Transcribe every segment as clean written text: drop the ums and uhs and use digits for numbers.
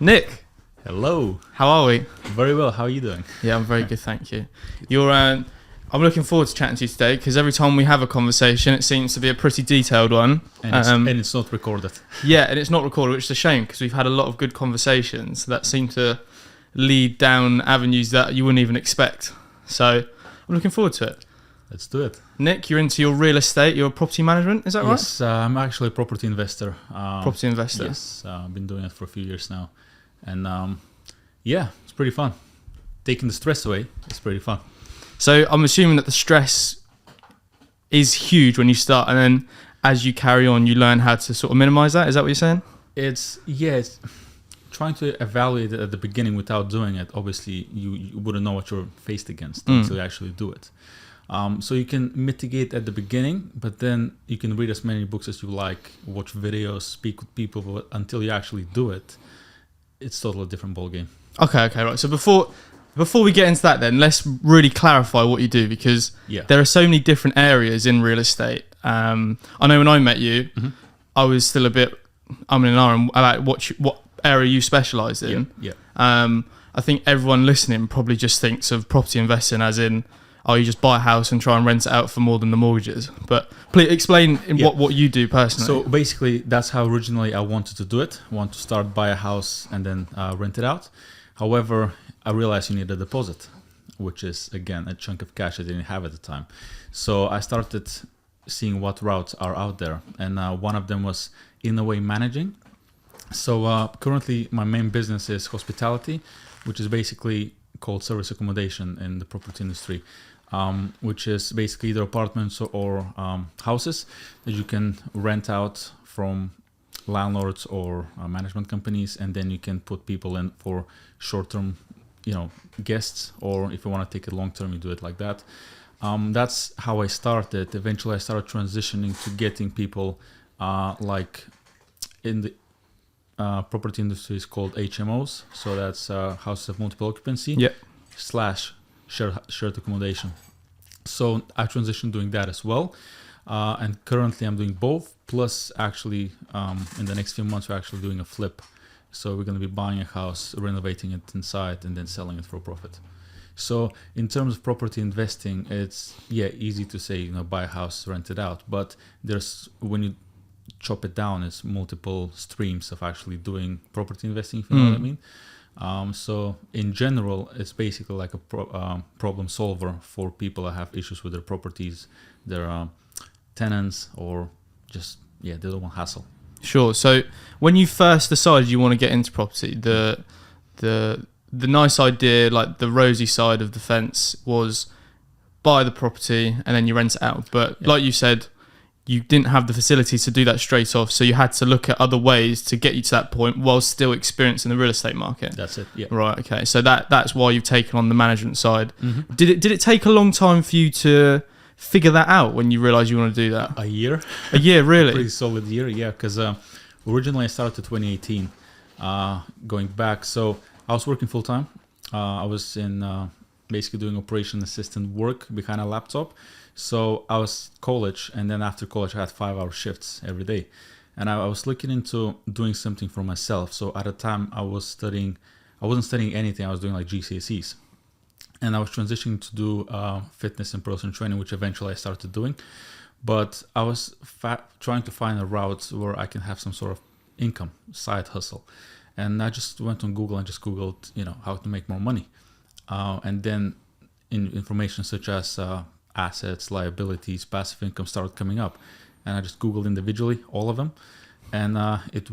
Nick, Hello. how are we? Very well. How are you doing? Yeah, I'm very good, thank you. I'm looking forward to chatting to you today because every time we have a conversation, it seems to be a pretty detailed one. And it's not recorded. Yeah, and it's not recorded, which is a shame because we've had a lot of good conversations that seem to lead down avenues that you wouldn't even expect. So I'm looking forward to it. Let's do it. Nick, you're into your real estate, your property management, is that right? Yes, I'm actually a property investor. Property investor. Yes, I've been doing it for a few years now. And yeah, it's pretty fun. Taking the stress away, it's pretty fun. So I'm assuming that the stress is huge when you start, and then as you carry on, you learn how to sort of minimize that. Is that what you're saying? It's trying to evaluate it at the beginning without doing it. Obviously, you wouldn't know what you're faced against until you actually do it. So you can mitigate at the beginning, but then you can read as many books as you like, watch videos, speak with people, but until you actually do it, it's totally different ballgame. Okay, right. So before we get into that, then let's really clarify what you do, because there are so many different areas in real estate. I know when I met you, I was still a bit about what area you specialise in. I think everyone listening probably just thinks of property investing as in, you just buy a house and try and rent it out for more than the mortgages. But please explain what you do personally. So basically, that's how originally I wanted to do it. I want to start, buy a house and then rent it out. However, I realized you need a deposit, which is, again, a chunk of cash I didn't have at the time. So I started seeing what routes are out there. And one of them was, in a way, managing. So currently, my main business is hospitality, which is basically called service accommodation in the property industry. Which is basically either apartments or houses that you can rent out from landlords or management companies, and then you can put people in for short-term, guests, or if you want to take it long-term, you do it like that. That's how I started. Eventually, I started transitioning to getting people like in the property industry is called HMOs, so that's houses of multiple occupancy / shared accommodation. So I transitioned doing that as well, and currently I'm doing both. Plus, actually, in the next few months, we're actually doing a flip. So we're going to be buying a house, renovating it inside, and then selling it for profit. So in terms of property investing, it's easy to say buy a house, rent it out. But when you chop it down, it's multiple streams of actually doing property investing, if you know what I mean. So in general, it's basically like a problem solver for people that have issues with their properties, their tenants, or just they don't want hassle. Sure. So when you first decided you want to get into property, the nice idea, like the rosy side of the fence, was buy the property and then you rent it out. But like you said, you didn't have the facilities to do that straight off, so you had to look at other ways to get you to that point while still experiencing the real estate market. That's it. Yeah. Right. Okay. So that's why you've taken on the management side. Did it take a long time for you to figure that out when you realised you want to do that? A year. A year, really? Pretty solid year. Yeah, because originally I started 2018. Going back, so I was working full time. I was in basically doing operation assistant work behind a laptop. So I was college, and then after college I had 5-hour shifts every day, and I was looking into doing something for myself. So at the time I wasn't studying anything. I was doing like GCSEs, and I was transitioning to do fitness and personal training, which eventually I started doing. But I was trying to find a route where I can have some sort of income, side hustle, and I just went on Google and just Googled how to make more money, and then information such as assets, liabilities, passive income started coming up, and I just Googled individually all of them, and it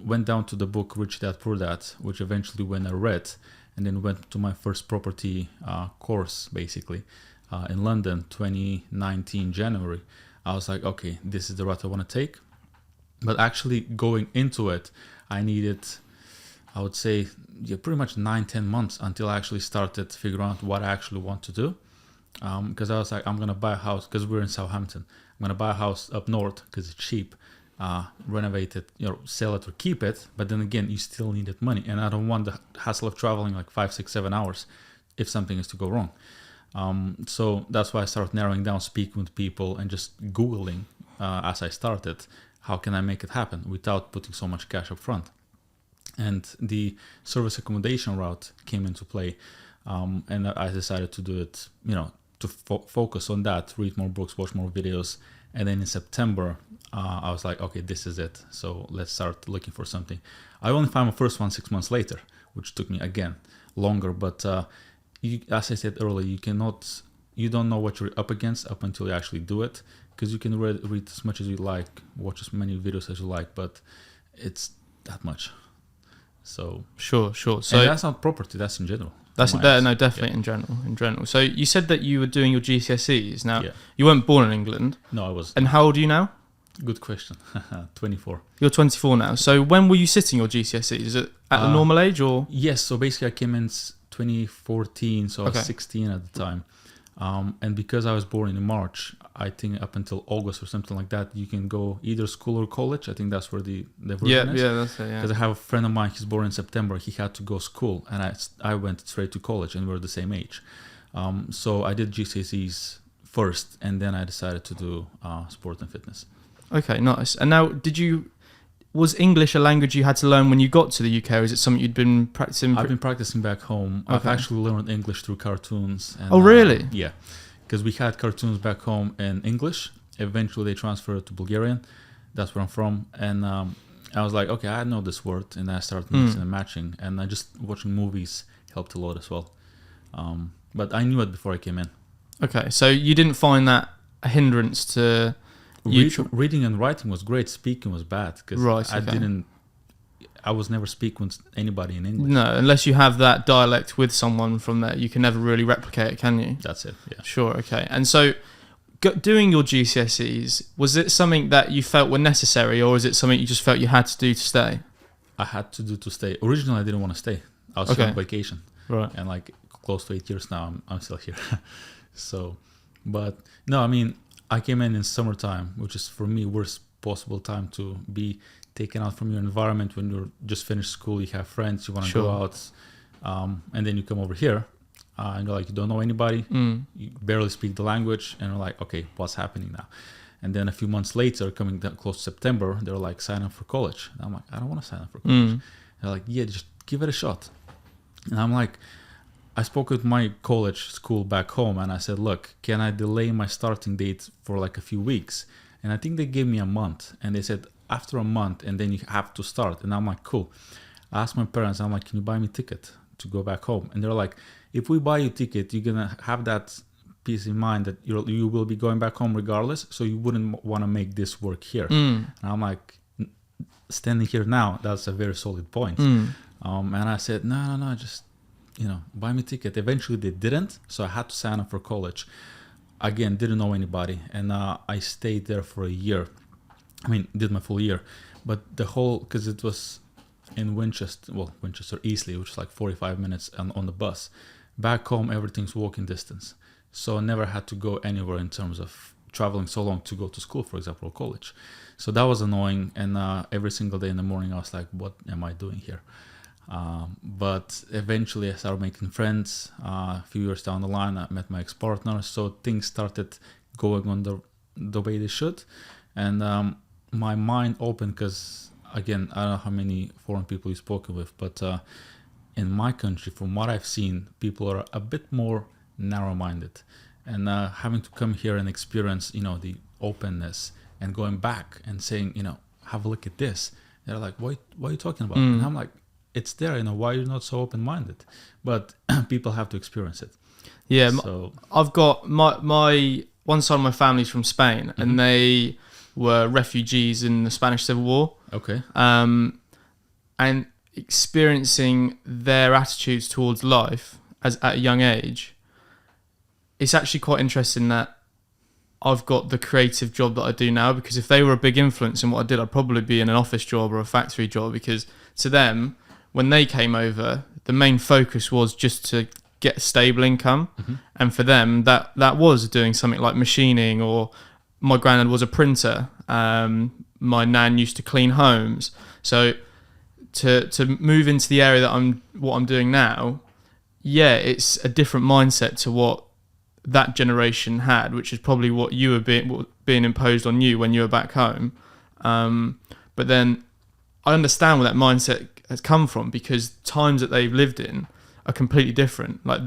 went down to the book Rich Dad Poor Dad, which eventually when I read, and then went to my first property course basically in London, 2019 January. I was like, okay, this is the route I want to take. But actually going into it, I needed, I would say, pretty much 9-10 months until I actually started figuring out what I actually want to do. Because I was like, I'm going to buy a house, because we're in Southampton. I'm going to buy a house up north because it's cheap, renovate it, sell it or keep it. But then again, you still needed money. And I don't want the hassle of traveling like 5, 6, 7 hours if something is to go wrong. So that's why I started narrowing down, speaking with people, and just Googling as I started, how can I make it happen without putting so much cash up front? and the service accommodation route came into play. And I decided to do it, to focus on that, read more books, watch more videos. And then in September, I was like, okay, this is it. So let's start looking for something. I only found my first one 6 months later, which took me, again, longer. But as I said earlier, you don't know what you're up against up until you actually do it. Because you can read as much as you like, watch as many videos as you like, but it's that much. So Sure. So and that's not property, that's in general. Definitely in general. So you said that you were doing your GCSEs. Now, you weren't born in England. No, I was. And how old are you now? Good question. 24. You're 24 now. So when were you sitting your GCSEs? Is it at the normal age or? Yes. So basically I came in 2014, so I was 16 at the time. And because I was born in March, I think up until August or something like that, you can go either school or college. I think that's where the version is. Yeah, that's it, yeah. Because I have a friend of mine, he's born in September, he had to go school, and I went straight to college, and we were the same age. So I did GCSEs first, and then I decided to do sport and fitness. Okay, nice. And now, was English a language you had to learn when you got to the UK, or is it something you'd been practicing? I've been practicing back home. Okay. I've actually learned English through cartoons. And, oh, really? Yeah. Because we had cartoons back home in English. Eventually, they transferred to Bulgarian. That's where I'm from. And I was like, okay, I know this word. And I started mixing and matching. And I just watching movies helped a lot as well. But I knew it before I came in. Okay, so you didn't find that a hindrance to... Reading and writing was great. Speaking was bad. Because I was never speaking with anybody in English. No, unless you have that dialect with someone from there, you can never really replicate it, can you? That's it, yeah. Sure, okay. And so, doing your GCSEs, was it something that you felt were necessary, or is it something you just felt you had to do to stay? I had to do to stay. Originally, I didn't want to stay. I was on vacation. Right. And like close to 8 years now, I'm still here. So, but no, I mean, I came in summertime, which is for me worst possible time to be taken out from your environment. When you're just finished school, you have friends, you want to go out, and then you come over here and you're like, you don't know anybody, you barely speak the language, and you're like, okay, what's happening now? And then a few months later, coming down close to September, they're like, sign up for college. And I'm like, I don't want to sign up for college. They're like, yeah, just give it a shot. And I'm like, I spoke with my college school back home, and I said, look, can I delay my starting date for like a few weeks? And I think they gave me a month, and they said, after a month, and then you have to start. And I'm like, cool. I asked my parents, I'm like, can you buy me a ticket to go back home? And they're like, if we buy you a ticket, you're going to have that peace in mind that you will be going back home regardless, so you wouldn't want to make this work here. And I'm like, standing here now, that's a very solid point. And I said, no, just, buy me a ticket. Eventually they didn't, so I had to sign up for college. Again, didn't know anybody, and I stayed there for a year. I mean, did my full year, but because it was in Winchester, Eastleigh, which is like 45 minutes on the bus. Back home, everything's walking distance. So I never had to go anywhere in terms of traveling so long to go to school, for example, or college. So that was annoying, and every single day in the morning, I was like, what am I doing here? But eventually I started making friends. A few years down the line, I met my ex-partner, so things started going on the way they should. And my mind opened because, again, I don't know how many foreign people you've spoken with, but in my country, from what I've seen, people are a bit more narrow-minded. And having to come here and experience, the openness and going back and saying, have a look at this. They're like, what are you talking about? And I'm like, it's there, why are you not so open-minded? But people have to experience it. Yeah, so I've got my one side of my family's from Spain, and they were refugees in the Spanish Civil War. Okay. And experiencing their attitudes towards life at a young age, it's actually quite interesting that I've got the creative job that I do now, because if they were a big influence in what I did, I'd probably be in an office job or a factory job, because to them, when they came over, the main focus was just to get a stable income. And for them, that was doing something like machining, or my granddad was a printer. My nan used to clean homes. So to move into the area that what I'm doing now, it's a different mindset to what that generation had, which is probably what you were being imposed on you when you were back home. But then I understand where that mindset has come from, because times that they've lived in are completely different. Like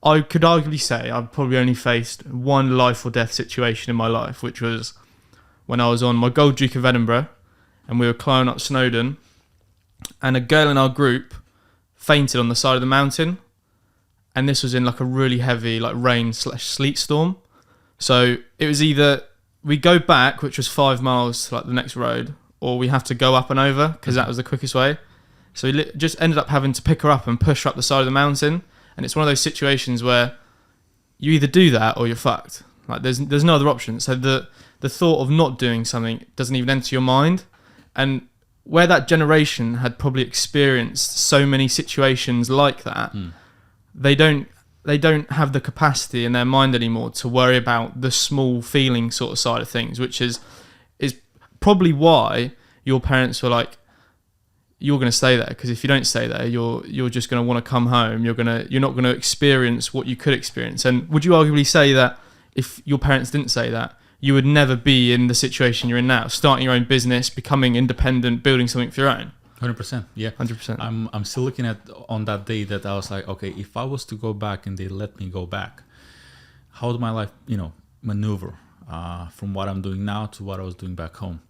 I could arguably say I've probably only faced one life or death situation in my life, which was when I was on my Gold Duke of Edinburgh and we were climbing up Snowdon, and a girl in our group fainted on the side of the mountain, and this was in like a really heavy like rain/sleet storm. So it was either we go back, which was 5 miles to like the next road, or we have to go up and over, because that was the quickest way. So we just ended up having to pick her up and push her up the side of the mountain. And it's one of those situations where you either do that or you're fucked. Like there's no other option. So the thought of not doing something doesn't even enter your mind. And where that generation had probably experienced so many situations like that, they don't have the capacity in their mind anymore to worry about the small feeling sort of side of things, which is probably why your parents were like, you're going to stay there, because if you don't stay there, you're just going to want to come home. You're not going to experience what you could experience. And would you arguably say that if your parents didn't say that, you would never be in the situation you're in now, starting your own business, becoming independent, building something for your own? 100%, yeah. 100%. I'm still looking at on that day that I was like, okay, if I was to go back and they let me go back, how would my life, maneuver from what I'm doing now to what I was doing back home?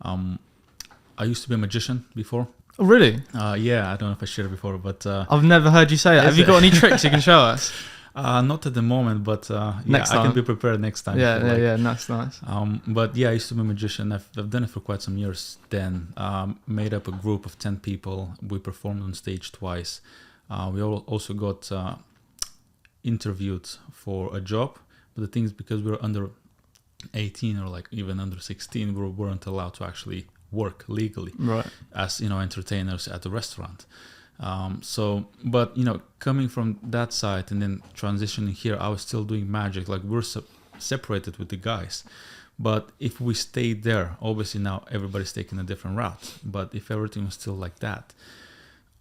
I used to be a magician before. Oh, really? Yeah, I don't know if I shared it before, but I've never heard you say that. Have you got any tricks you can show us? Not at the moment, but next time. I can be prepared next time. Yeah, that's nice. But yeah, I used to be a magician. I've done it for quite some years. Then made up a group of 10 people. We performed on stage twice. We also got interviewed for a job. But the thing is, because we were under 18 or like even under 16, we weren't allowed to actually work legally, right, as entertainers at the restaurant. But coming from that side and then transitioning here, I was still doing magic. Like we're separated with the guys, but if we stayed there, obviously now everybody's taking a different route. But if everything was still like that,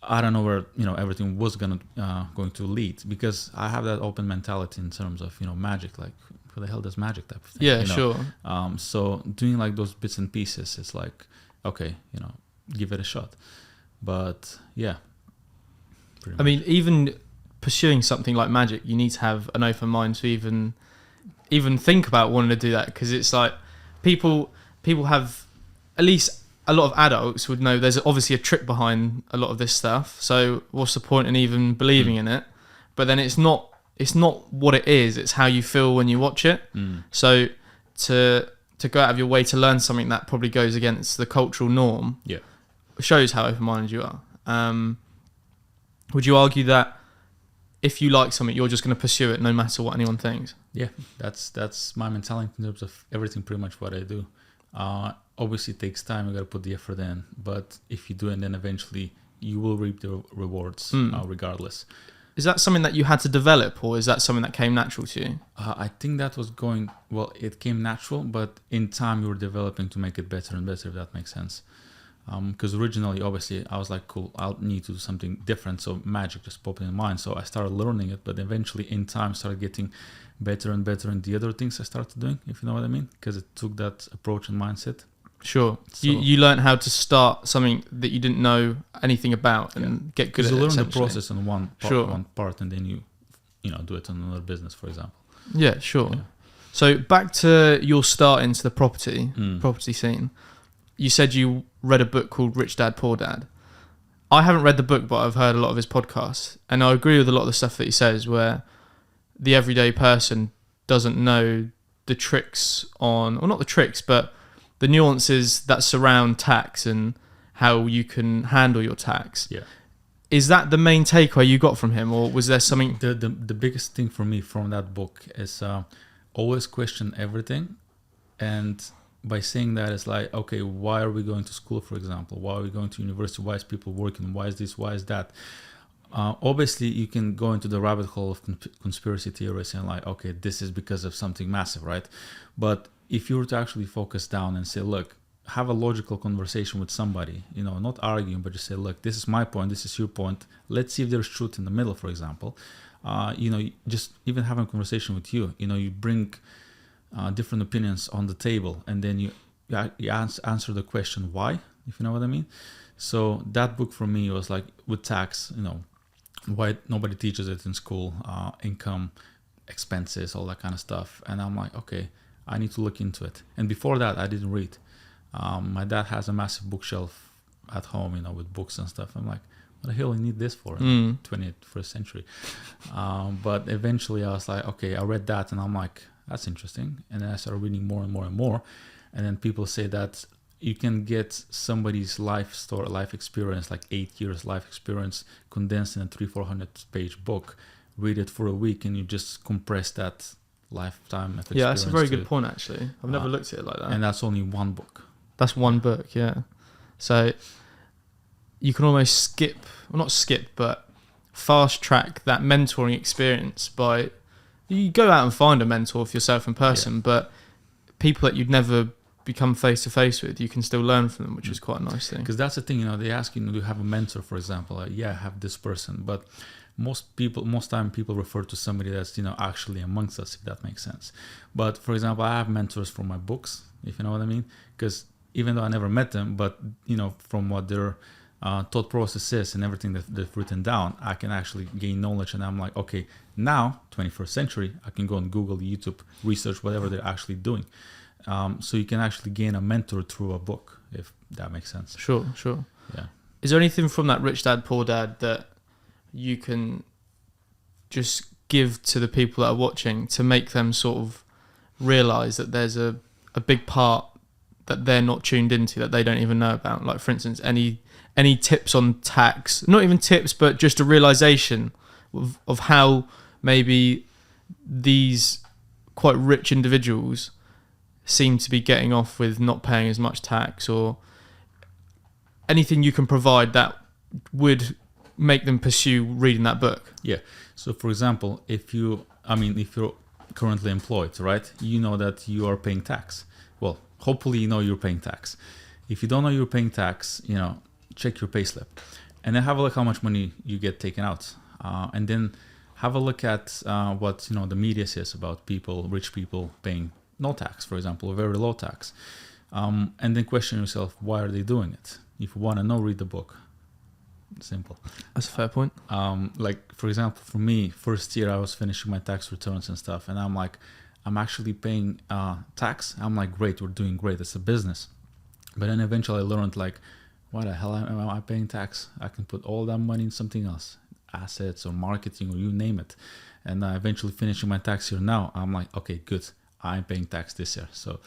I don't know where everything was going to lead, because I have that open mentality in terms of magic. Like, who the hell does magic type of thing? Yeah, sure. So doing like those bits and pieces, it's like, okay, give it a shot. But yeah. I mean, even pursuing something like magic, you need to have an open mind to even think about wanting to do that, because it's like people have, at least a lot of adults would know there's obviously a trick behind a lot of this stuff. So what's the point in even believing in it? But then it's not what it is. It's how you feel when you watch it. So to go out of your way to learn something that probably goes against the cultural norm, shows how open-minded you are. Would you argue that if you like something, you're just going to pursue it no matter what anyone thinks? Yeah, that's my mentality in terms of everything, pretty much what I do. Obviously, it takes time. You got to put the effort in. But if you do it, then eventually you will reap the rewards regardless. Is that something that you had to develop, or is that something that came natural to you? I think that was it came natural, but in time you were developing to make it better and better, if that makes sense. Because originally, obviously, I was like, cool, I'll need to do something different. So magic just popped in mind. So I started learning it, but eventually in time started getting better and better in the other things I started doing, if you know what I mean, because it took that approach and mindset. Sure. So, you learned how to start something that you didn't know anything about and get good at it. You learn the process on one part, and then you do it on another business, for example. Yeah, sure. Yeah. So back to your start into the property scene. You said you read a book called Rich Dad, Poor Dad. I haven't read the book, but I've heard a lot of his podcasts, and I agree with a lot of the stuff that he says, where the everyday person doesn't know the tricks not the tricks, but the nuances that surround tax and how you can handle your tax. Yeah. Is that the main takeaway you got from him, or was there something? The biggest thing for me from that book is always question everything. And by saying that, it's like, okay, why are we going to school, for example? Why are we going to university? Why is people working? Why is this? Why is that? Obviously, you can go into the rabbit hole of conspiracy theories and like, okay, this is because of something massive, right? But if you were to actually focus down and say, look, have a logical conversation with somebody, not arguing, but just say, look, this is my point, this is your point. Let's see if there's truth in the middle, for example. Just even having a conversation with you, you bring different opinions on the table, and then you answer the question why, if you know what I mean. So that book for me was like with tax, why nobody teaches it in school, income, expenses, all that kind of stuff. And I'm like, okay, I need to look into it. And before that, I didn't read. My dad has a massive bookshelf at home, with books and stuff. I'm like, what the hell I need this for in the 21st century? But eventually I was like, okay, I read that and I'm like, that's interesting. And then I started reading more and more and more. And then people say that you can get somebody's life story, life experience, like 8 years life experience, condensed in a 300-400 page book, read it for a week, and you just compress that lifetime of experience. Yeah, that's a very good point, actually. I've never looked at it like that. And that's only one book. That's one book, yeah. So you can almost but fast track that mentoring experience by, you go out and find a mentor for yourself in person, but people that you'd never become face to face with, you can still learn from them, which is quite a nice thing. Because that's the thing, they ask you, do you have a mentor, for example? I have this person, but most time people refer to somebody that's actually amongst us, if that makes sense. But for example, I have mentors for my books, if you know what I mean, because even though I never met them, but from what their thought process is and everything that they've written down, I can actually gain knowledge. And I'm like, okay, now 21st century, I can go on Google, YouTube, research whatever they're actually doing. So you can actually gain a mentor through a book, if that makes sense. Sure. Yeah. Is there anything from that Rich Dad Poor Dad that you can just give to the people that are watching to make them sort of realize that there's a big part that they're not tuned into, that they don't even know about? Like, for instance, any tips on tax? Not even tips, but just a realization of how maybe these quite rich individuals seem to be getting off with not paying as much tax, or anything you can provide that would make them pursue reading that book. Yeah. So for example, if you're currently employed, right, you know that you are paying tax. Well, hopefully you're paying tax. If you don't know you're paying tax, check your payslip, and then have a look how much money you get taken out, and then have a look at what the media says about rich people paying no tax, for example, or very low tax, and then question yourself, why are they doing it? If you want to know, read the book. Simple. That's a fair point. Like, for example, for me, first year I was finishing my tax returns and stuff, and I'm like, I'm actually paying tax. I'm like, great, we're doing great, it's a business. But then eventually I learned, like, why the hell am I paying tax? I can put all that money in something else, assets or marketing or you name it. And eventually finishing my tax year now, I'm like, okay, good, I'm paying tax this year. So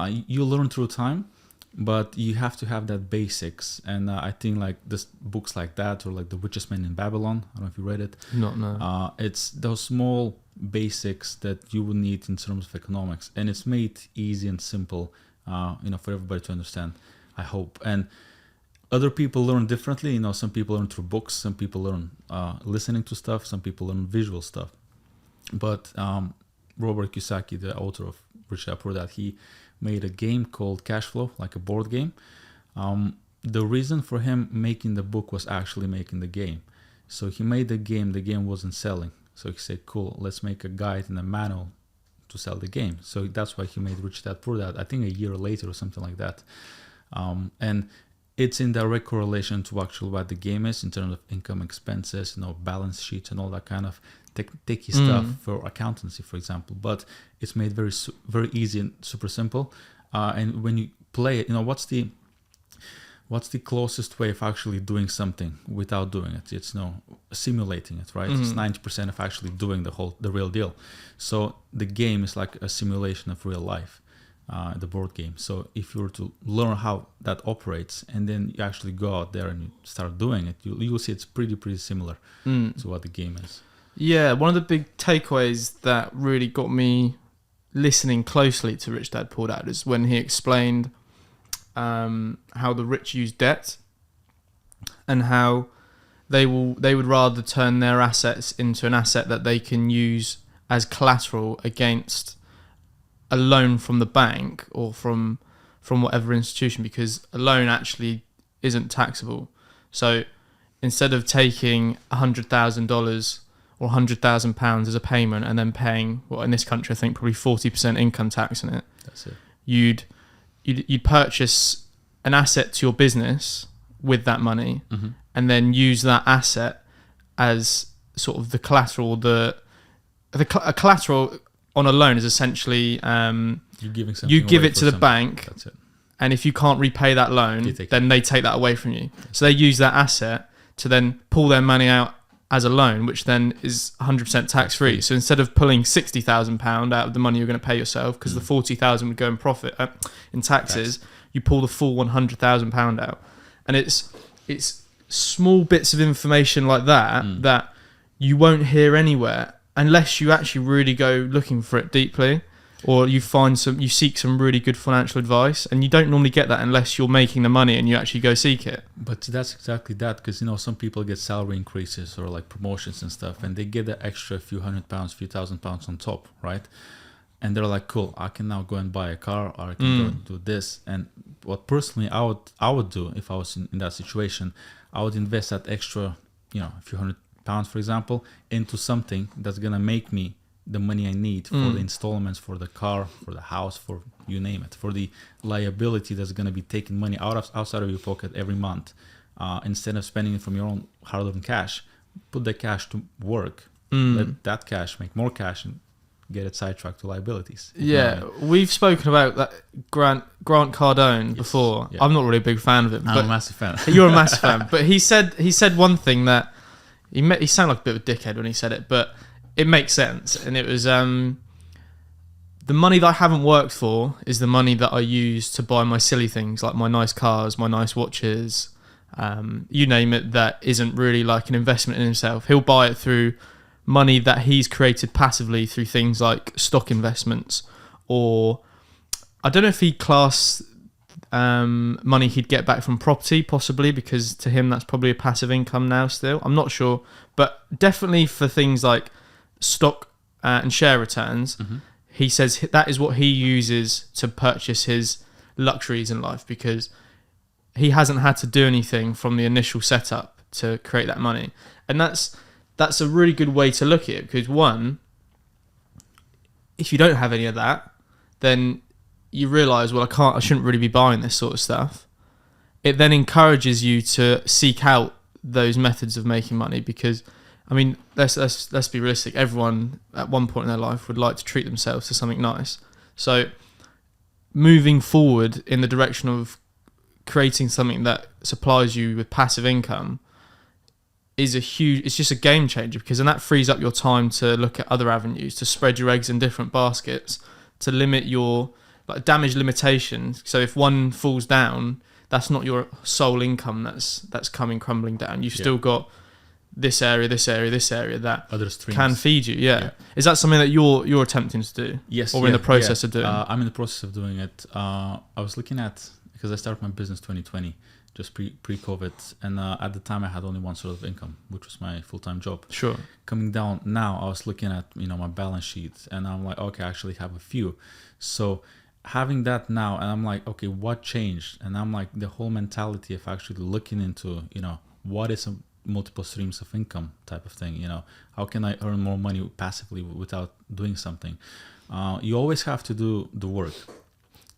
you learn through time, but you have to have that basics. And I think like this books like that, or like The Richest Man in Babylon, I don't know if you read it. No. It's those small basics that you would need in terms of economics, and it's made easy and simple, for everybody to understand, I hope. And other people learn differently. Some people learn through books, some people learn listening to stuff, some people learn visual stuff. But Robert Kiyosaki, the author of Rich Dad Poor Dad, he made a game called Cash Flow, like a board game. The reason for him making the book was actually making the game. So he made the game wasn't selling. So he said, cool, let's make a guide and a manual to sell the game. So that's why he made Rich Dad Poor Dad, I think a year later or something like that. And it's in direct correlation to actually what the game is in terms of income, expenses, balance sheets and all that kind of techie stuff for accountancy, for example. But it's made very, very easy and super simple. And when you play it, what's the closest way of actually doing something without doing it? It's simulating it, right? It's 90% of actually doing the real deal. So the game is like a simulation of real life. The board game. So if you were to learn how that operates, and then you actually go out there and you start doing it, you will see it's pretty similar to what the game is. Yeah, one of the big takeaways that really got me listening closely to Rich Dad Poor Dad is when he explained how the rich use debt, and how they would rather turn their assets into an asset that they can use as collateral against a loan from the bank or from whatever institution, because a loan actually isn't taxable. So instead of taking $100,000 or £100,000 as a payment and then paying, well, in this country I think probably 40% income tax on it, that's it. You'd purchase an asset to your business with that money, and then use that asset as sort of the collateral. A collateral on a loan is essentially you're giving something you give away it to for the something. bank, That's it. and if you can't repay that loan, then they take that away from you. So they use that asset to then pull their money out as a loan, which then is 100% tax-free. So instead of pulling £60,000 out of the money you're going to pay yourself, because the 40,000 would go in profit in taxes, you pull the full £100,000 out. And it's small bits of information like that that you won't hear anywhere unless you actually really go looking for it deeply, or you seek some really good financial advice, and you don't normally get that unless you're making the money and you actually go seek it. But that's exactly that, because some people get salary increases or like promotions and stuff, and they get the extra few £100, few £1,000 on top, right? And they're like, cool, I can now go and buy a car, or I can go and do this. And what personally I would do if I was in that situation, I would invest that extra, a few £100, for example, into something that's gonna make me the money I need for the installments, for the car, for the house, for you name it, for the liability that's going to be taking money outside of your pocket every month. Instead of spending it from your own hard-earned cash, put the cash to work. Let that cash make more cash and get it sidetracked to liabilities. Yeah, we've spoken about that Grant Cardone before. Yeah. I'm not really a big fan of him. I'm a massive fan. You're a massive fan. But he said one thing that he sounded like a bit of a dickhead when he said it, but it makes sense. And it was the money that I haven't worked for is the money that I use to buy my silly things, like my nice cars, my nice watches, you name it, that isn't really like an investment in himself. He'll buy it through money that he's created passively through things like stock investments, or I don't know if he'd class money he'd get back from property, possibly, because to him that's probably a passive income now still. I'm not sure, but definitely for things like stock and share returns, he says that is what he uses to purchase his luxuries in life, because he hasn't had to do anything from the initial setup to create that money. And that's a really good way to look at it, because one, if you don't have any of that, then you realise, well, I shouldn't really be buying this sort of stuff. It then encourages you to seek out those methods of making money, because I mean, let's be realistic. Everyone at one point in their life would like to treat themselves to something nice. So moving forward in the direction of creating something that supplies you with passive income is it's just a game changer, because then that frees up your time to look at other avenues, to spread your eggs in different baskets, to limit your damage limitations. So if one falls down, that's not your sole income that's coming crumbling down. You've still got this area that other streams can feed you. Yeah. Is that something that you're attempting to do? Yes. Or in the process of doing? I'm in the process of doing it. I was looking at, because I started my business 2020, just pre-COVID, and at the time I had only one sort of income, which was my full-time job. Sure. Coming down now, I was looking at my balance sheet, and I'm like, okay, I actually have a few. So having that now, and I'm like, okay, what changed? And I'm like, the whole mentality of actually looking into what is a multiple streams of income type of thing. How can I earn more money passively without doing something? You always have to do the work.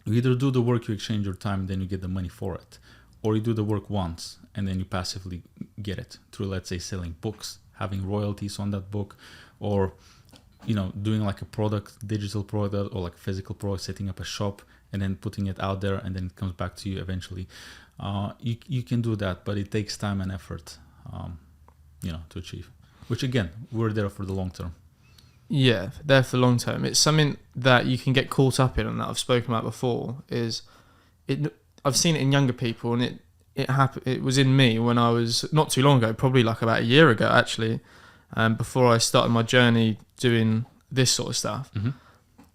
You either do the work, you exchange your time, then you get the money for it, or you do the work once and then you passively get it through, let's say, selling books, having royalties on that book, or doing like a product, digital product, or like physical product, setting up a shop and then putting it out there, and then it comes back to you eventually. You can do that, but it takes time and effort to achieve, which again, we're there for the long term. Yeah, there for the long term. It's something that you can get caught up in, and that I've spoken about before. I've seen it in younger people, and it happened. It was in me when I was not too long ago, probably like about a year ago actually, before I started my journey doing this sort of stuff.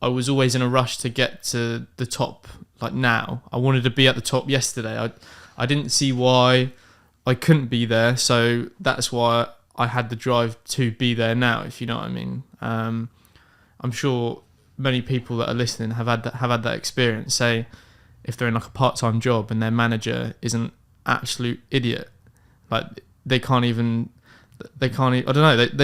I was always in a rush to get to the top. Like now, I wanted to be at the top yesterday. I didn't see why I couldn't be there, so that's why I had the drive to be there now, if you know what I mean. I'm sure many people that are listening have had that experience. Say, if they're in like a part-time job and their manager is an absolute idiot, like they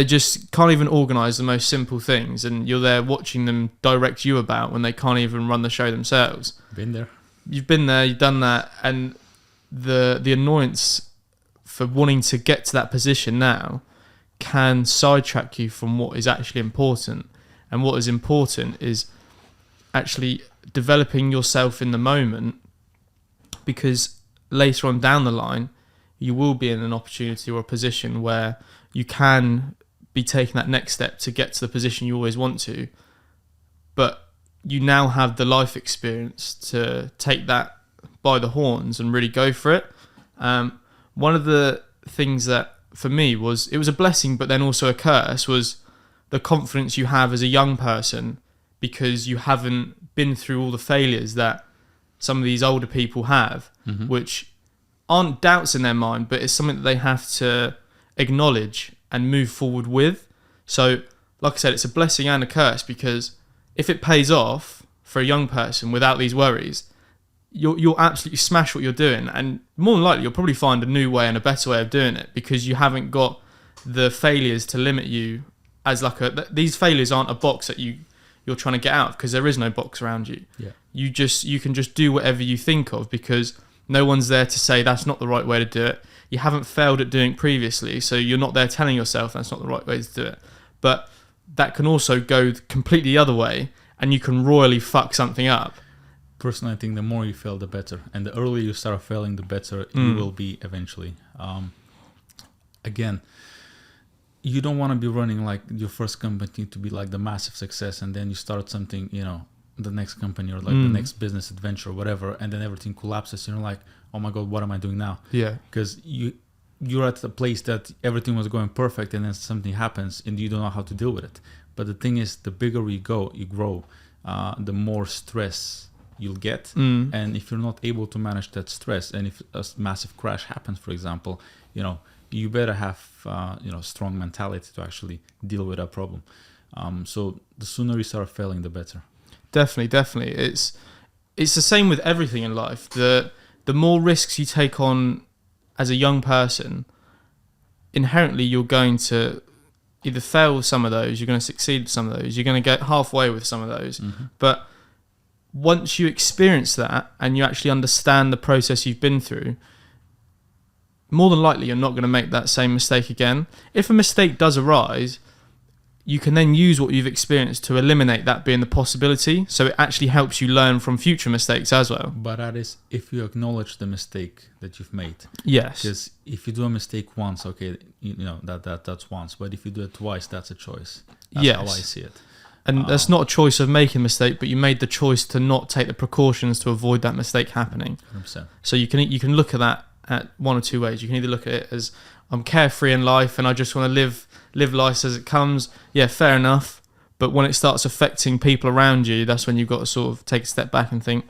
just can't even organise the most simple things, and you're there watching them direct you about when they can't even run the show themselves. Been there. You've been there, you've done that, and the annoyance for wanting to get to that position now can sidetrack you from what is actually important. And what is important is actually developing yourself in the moment, because later on down the line, you will be in an opportunity or a position where you can be taking that next step to get to the position you always want to. But you now have the life experience to take that by the horns and really go for it. One of the things that for me was, it was a blessing but then also a curse, was the confidence you have as a young person, because you haven't been through all the failures that some of these older people have, which aren't doubts in their mind, but it's something that they have to acknowledge and move forward with. So like I said, it's a blessing and a curse, because if it pays off for a young person without these worries, you'll absolutely smash what you're doing, and more than likely you'll probably find a new way and a better way of doing it, because you haven't got the failures to limit you. As like these failures aren't a box that you're trying to get out of, because there is no box around you. You can just do whatever you think of, because no one's there to say that's not the right way to do it. You haven't failed at doing it previously, so you're not there telling yourself that's not the right way to do it. But that can also go completely the other way, and you can royally fuck something up. Personally, I think the more you fail, the better. And the earlier you start failing, the better you will be eventually. Again, you don't want to be running like your first company to be like the massive success, and then you start something, the next company or like the next business adventure or whatever, and then everything collapses. You're like, oh my God, what am I doing now? Yeah. Because you're at a place that everything was going perfect, and then something happens and you don't know how to deal with it. But the thing is, the bigger you grow, the more stress you'll get. And if you're not able to manage that stress, and if a massive crash happens, for example, you better have strong mentality to actually deal with that problem. So the sooner you start failing, the better. Definitely. It's the same with everything in life. The more risks you take on as a young person, inherently you're going to either fail with some of those, you're going to succeed with some of those, you're going to get halfway with some of those. But once you experience that and you actually understand the process you've been through, more than likely you're not going to make that same mistake again. If a mistake does arise, you can then use what you've experienced to eliminate that being the possibility. So it actually helps you learn from future mistakes as well. But that is if you acknowledge the mistake that you've made. Yes. Because if you do a mistake once, okay, that's once. But if you do it twice, that's a choice. That's how I see it. And that's not a choice of making a mistake, but you made the choice to not take the precautions to avoid that mistake happening. 100%. So you can look at that at one or two ways. You can either look at it as, I'm carefree in life and I just want to live life as it comes. Yeah, fair enough. But when it starts affecting people around you, that's when you've got to sort of take a step back and think,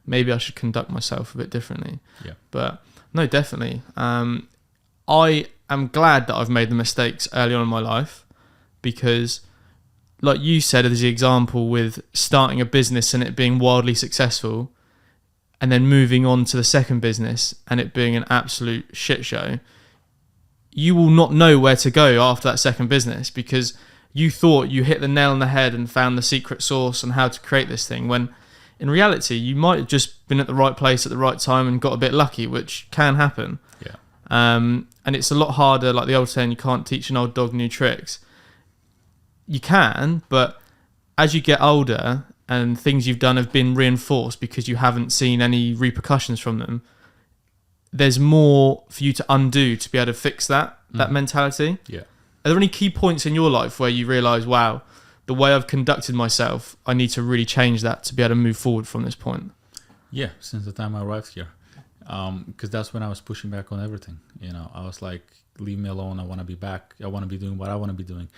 maybe I should conduct myself a bit differently. Yeah. But no, definitely. I am glad that I've made the mistakes early on in my life, because like you said, as the example with starting a business and it being wildly successful, and then moving on to the second business and it being an absolute shit show, you will not know where to go after that second business, because you thought you hit the nail on the head and found the secret sauce on how to create this thing, when in reality you might have just been at the right place at the right time and got a bit lucky, which can happen. Yeah. And it's a lot harder, like the old saying, you can't teach an old dog new tricks. You can, but as you get older and things you've done have been reinforced because you haven't seen any repercussions from them, there's more for you to undo to be able to fix that mentality. Yeah. Are there any key points in your life where you realise, wow, the way I've conducted myself, I need to really change that to be able to move forward from this point? Yeah, since the time I arrived here. Because that's when I was pushing back on everything. I was like, leave me alone. I want to be back. I want to be doing what I want to be doing.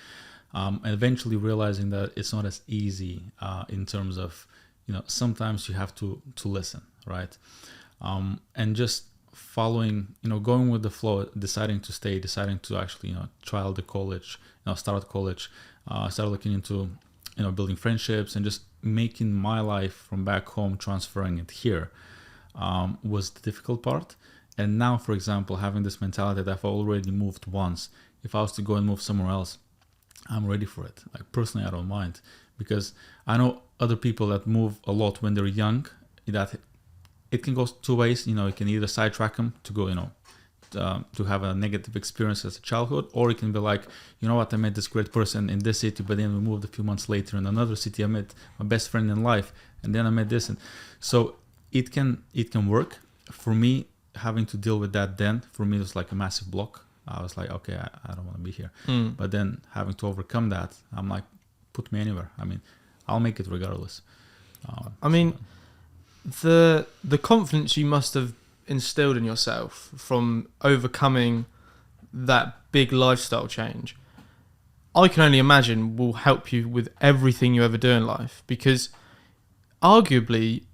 And eventually realizing that it's not as easy in terms of, sometimes you have to listen, right? And just following, going with the flow, deciding to stay, deciding to actually, trial the college, start college, start looking into, building friendships and just making my life from back home, transferring it here, was the difficult part. And now, for example, having this mentality that I've already moved once, if I was to go and move somewhere else, I'm ready for it. Like personally, I don't mind, because I know other people that move a lot when they're young, that it can go two ways. You can either sidetrack them to go, to have a negative experience as a childhood, or it can be like, you know what, I met this great person in this city, but then we moved a few months later in another city. I met my best friend in life, and then I met this, and so it can work. For me, having to deal with that then, for me, it was like a massive block. I was like, okay, I don't want to be here. But then having to overcome that, I'm like, put me anywhere. I mean, I'll make it regardless. The confidence you must have instilled in yourself from overcoming that big lifestyle change, I can only imagine will help you with everything you ever do in life, because arguably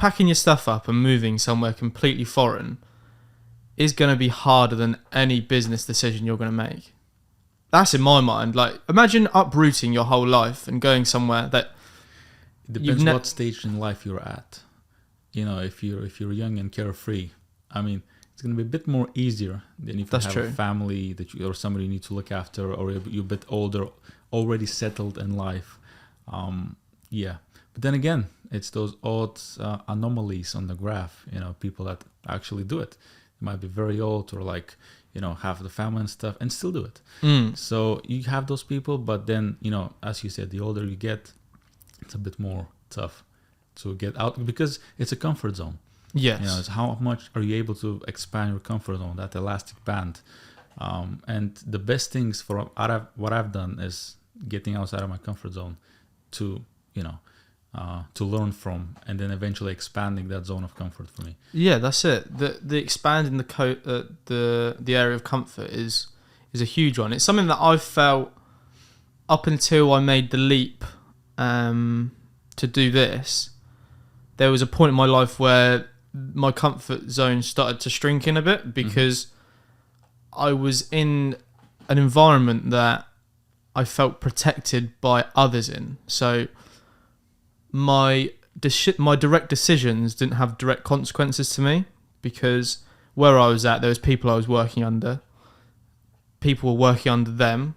packing your stuff up and moving somewhere completely foreign is going to be harder than any business decision you're going to make. That's in my mind. Like, imagine uprooting your whole life and going somewhere that it depends what stage in life you're at. If you're young and carefree, I mean, it's going to be a bit more easier than if you have a family or somebody you need to look after, or you're a bit older, already settled in life. But then again, it's those odd anomalies on the graph. People that actually do it. They might be very old, or like, have the family and stuff, and still do it. So you have those people, but then, as you said, the older you get, it's a bit more tough to get out, because it's a comfort zone. Yes. It's how much are you able to expand your comfort zone, that elastic band. And the best things for what I've done is getting outside of my comfort zone to learn from, and then eventually expanding that zone of comfort for me. Yeah, that's it. The expanding the area of comfort is a huge one. It's something that I've felt up until I made the leap to do this. There was a point in my life where my comfort zone started to shrink in a bit, because I was in an environment that I felt protected by others in. So my direct decisions didn't have direct consequences to me, because where I was at, there was people I was working under. People were working under them.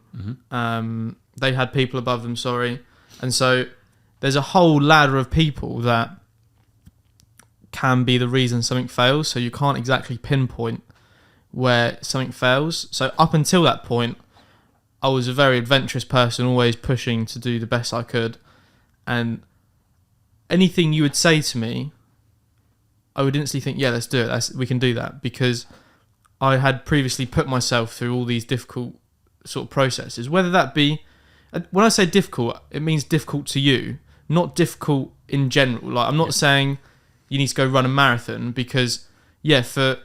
They had people above them, and so there's a whole ladder of people that can be the reason something fails. So you can't exactly pinpoint where something fails. So up until that point, I was a very adventurous person, always pushing to do the best I could, and anything you would say to me, I would instantly think, yeah, let's do it. We can do that, because I had previously put myself through all these difficult sort of processes. Whether that be, when I say difficult, it means difficult to you, not difficult in general. Like, I'm not saying you need to go run a marathon, because for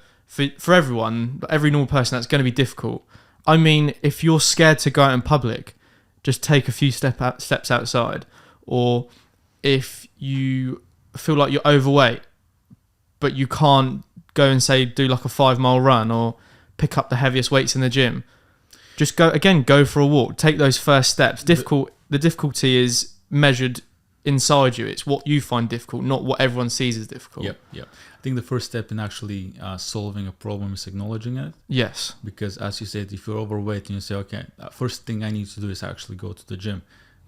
everyone, every normal person, that's going to be difficult. I mean, if you're scared to go out in public, just take a few steps outside. Or if you feel like you're overweight, but you can't go and do like a 5-mile run or pick up the heaviest weights in the gym, just go for a walk. Take those first steps. The difficulty is measured inside you. It's what you find difficult, not what everyone sees as difficult. Yep. I think the first step in actually solving a problem is acknowledging it. Yes. Because as you said, if you're overweight and you say, okay, first thing I need to do is actually go to the gym.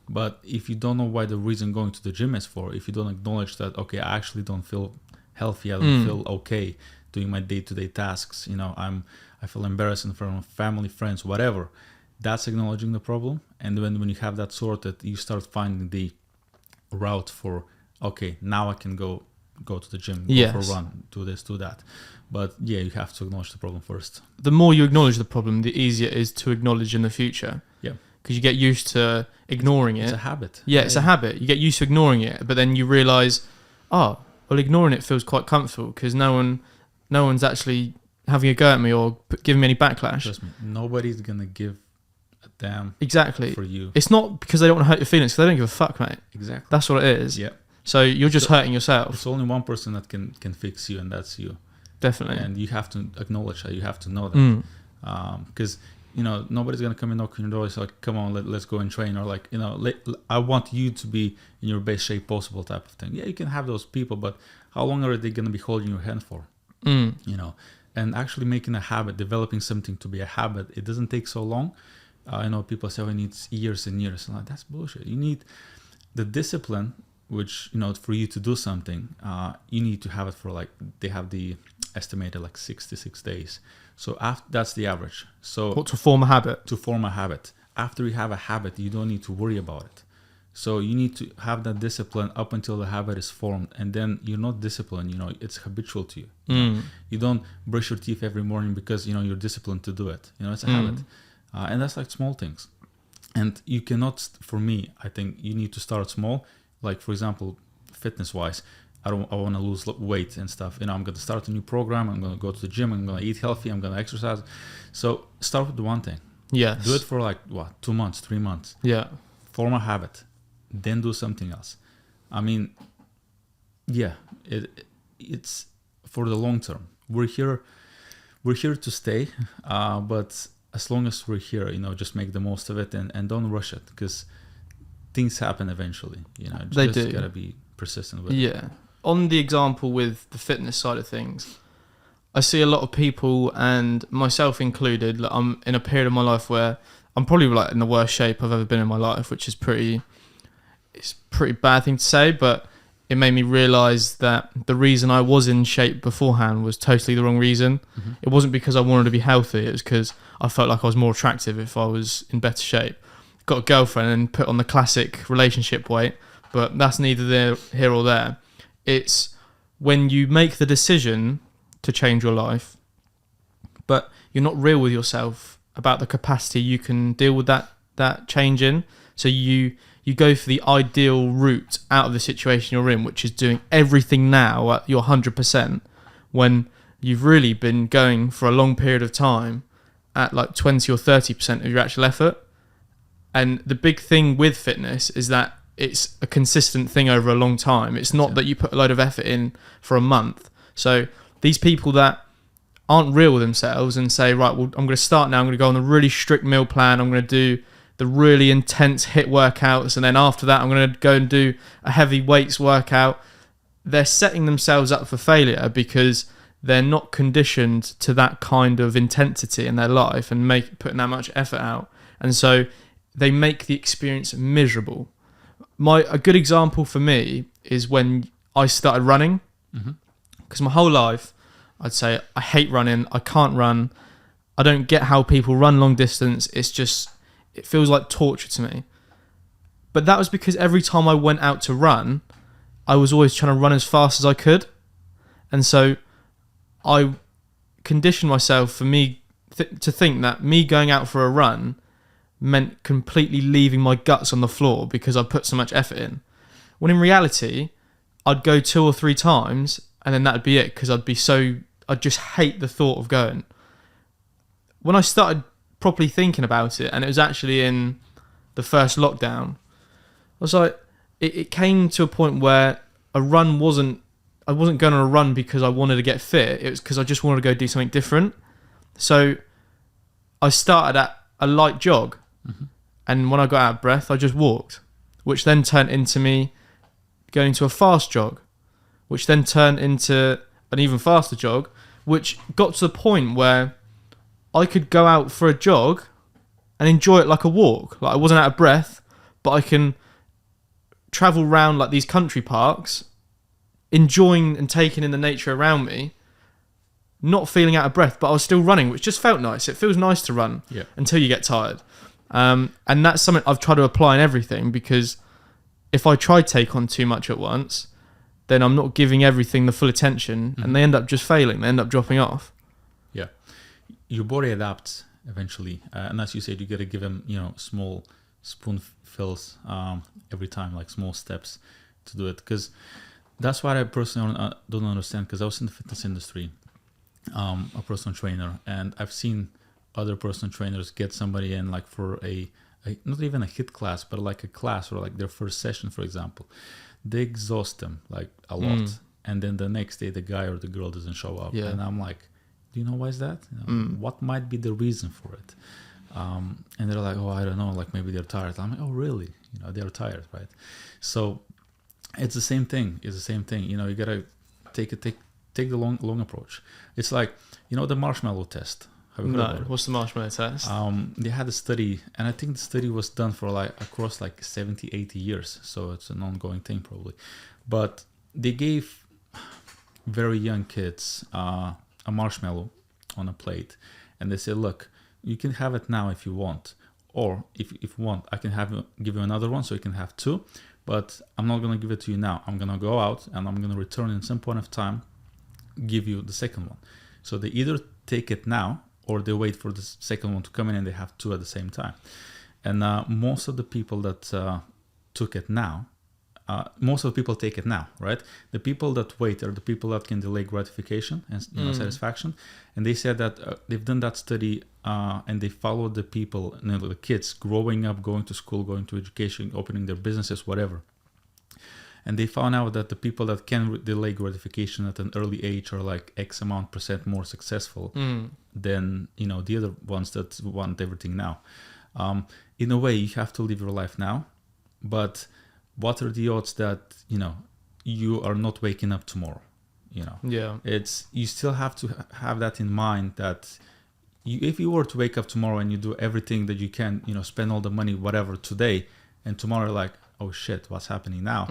But if you don't know why the reason going to the gym is for, if you don't acknowledge that, okay, I actually don't feel healthy, I don't feel okay doing my day-to-day tasks, I feel embarrassed in front of family, friends, whatever, that's acknowledging the problem. And when you have that sorted, you start finding the route for, okay, now I can go to the gym, go for a run, do this, do that. But yeah, you have to acknowledge the problem first. The more you acknowledge the problem, the easier it is to acknowledge in the future. Yeah. Because you get used to ignoring it. It's a habit. Yeah, it's a habit. You get used to ignoring it, but then you realise, ignoring it feels quite comfortable, because no one's actually having a go at me or giving me any backlash. Trust me, nobody's going to give a damn for you. It's not because they don't want to hurt your feelings, because they don't give a fuck, mate. Exactly. That's what it is. Yeah. So you're just hurting yourself. There's only one person that can fix you, and that's you. Definitely. And you have to acknowledge that. You have to know that. Because, nobody's going to come and knock on your door and say, like, come on, let's go and train. Or like, I want you to be in your best shape possible type of thing. Yeah, you can have those people, but how long are they going to be holding your hand for? And actually making a habit, developing something to be a habit, it doesn't take so long. I know people say, it needs years and years. And like, that's bullshit. You need the discipline which, you know, for you to do something, you need to have it for like, they have the estimated like 66 days. So that's the average. So what, to form a habit? To form a habit. After you have a habit, you don't need to worry about it. So you need to have that discipline up until the habit is formed, and then you're not disciplined, you know, it's habitual to you. You don't brush your teeth every morning because, you know, you're disciplined to do it. You know, it's a habit. And that's like small things. And you cannot, for me, I think you need to start small. Like, for example, fitness-wise, I want to lose weight and stuff. You know, I'm going to start a new program. I'm going to go to the gym. I'm going to eat healthy. I'm going to exercise. So start with the one thing. Yes. Do it for like, 2 months, 3 months. Yeah. Form a habit. Then do something else. I mean, yeah, it's for the long term. We're here to stay, but as long as we're here, you know, just make the most of it and don't rush it, because things happen eventually. You know, they just do. Gotta be persistent with it. Yeah. On the example with the fitness side of things, I see a lot of people, and myself included, like, I'm in a period of my life where I'm probably like in the worst shape I've ever been in my life, which is it's a pretty bad thing to say, but it made me realise that the reason I was in shape beforehand was totally the wrong reason. It wasn't because I wanted to be healthy, it was because I felt like I was more attractive if I was in better shape. Got a girlfriend and put on the classic relationship weight, but that's neither here or there. It's when you make the decision to change your life, but you're not real with yourself about the capacity you can deal with that change in. So you go for the ideal route out of the situation you're in, which is doing everything now at your 100%, when you've really been going for a long period of time at like 20 or 30% of your actual effort. And the big thing with fitness is that it's a consistent thing over a long time. It's not that you put a load of effort in for a month. So these people that aren't real with themselves and say, right, well, I'm going to start now, I'm going to go on a really strict meal plan, I'm going to do the really intense HIIT workouts, and then after that I'm going to go and do a heavy weights workout. They're setting themselves up for failure because they're not conditioned to that kind of intensity in their life and putting that much effort out, and so they make the experience miserable. A good example for me is when I started running, because my whole life I'd say I hate running, I can't run, I don't get how people run long distance, it feels like torture to me. But that was because every time I went out to run, I was always trying to run as fast as I could. And so I conditioned myself for me to think that me going out for a run meant completely leaving my guts on the floor because I put so much effort in. When in reality, I'd go 2 or 3 times and then that'd be it, because I'd just hate the thought of going. When I started properly thinking about it, and it was actually in the first lockdown, I was like, it came to a point where I wasn't going on a run because I wanted to get fit, it was because I just wanted to go do something different. So I started at a light jog, and when I got out of breath, I just walked, which then turned into me going to a fast jog, which then turned into an even faster jog, which got to the point where I could go out for a jog and enjoy it like a walk. Like, I wasn't out of breath, but I can travel around like these country parks, enjoying and taking in the nature around me, not feeling out of breath, but I was still running, which just felt nice. It feels nice to run until you get tired. And that's something I've tried to apply in everything, because if I try to take on too much at once, then I'm not giving everything the full attention, and they end up just failing. They end up dropping off. Yeah. Your body adapts eventually. And as you said, you got to give them, small spoonfuls every time, like small steps to do it. Because that's what I personally don't understand, because I was in the fitness industry, a personal trainer, and I've seen other personal trainers get somebody in like for a not even a HIIT class, but like a class or like their first session, for example. They exhaust them like a lot. And then the next day the guy or the girl doesn't show up. And I'm like, do you know why is that? What might be the reason for it? And they're like, oh, I don't know, like maybe they're tired. I'm like, oh, really? They're tired, right? So it's the same thing. You got to take the long approach. It's like, the marshmallow test. Have you heard about No. it? What's the marshmallow test? They had a study, and I think the study was done for across 70, 80 years. So it's an ongoing thing probably. But they gave very young kids a marshmallow on a plate, and they said, look, you can have it now if you want, or if you want, I can give you another one so you can have two, but I'm not going to give it to you now. I'm going to go out and I'm going to return in some point of time, give you the second one. So they either take it now or they wait for the second one to come in and they have two at the same time. And most of the people that took it now, most of the people take it now, right? The people that wait are the people that can delay gratification and satisfaction. And they said that they've done that study and they followed the people, the kids growing up, going to school, going to education, opening their businesses, whatever. And they found out that the people that can delay gratification at an early age are X amount % more successful than the other ones that want everything now. In a way, you have to live your life now, but what are the odds that you are not waking up tomorrow? Yeah. You still have to have that in mind that if you were to wake up tomorrow and you do everything that you can, spend all the money, whatever, today, and tomorrow you're like, oh shit, what's happening now?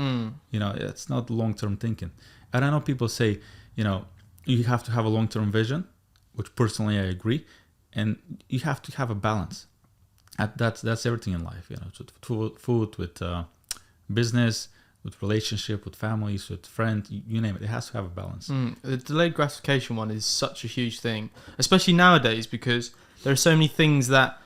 It's not long-term thinking. And I know people say, you have to have a long-term vision, which personally I agree, and you have to have a balance. That's everything in life, food, with business, with relationship, with families, with friends, you name it. It has to have a balance. The delayed gratification one is such a huge thing, especially nowadays, because there are so many things that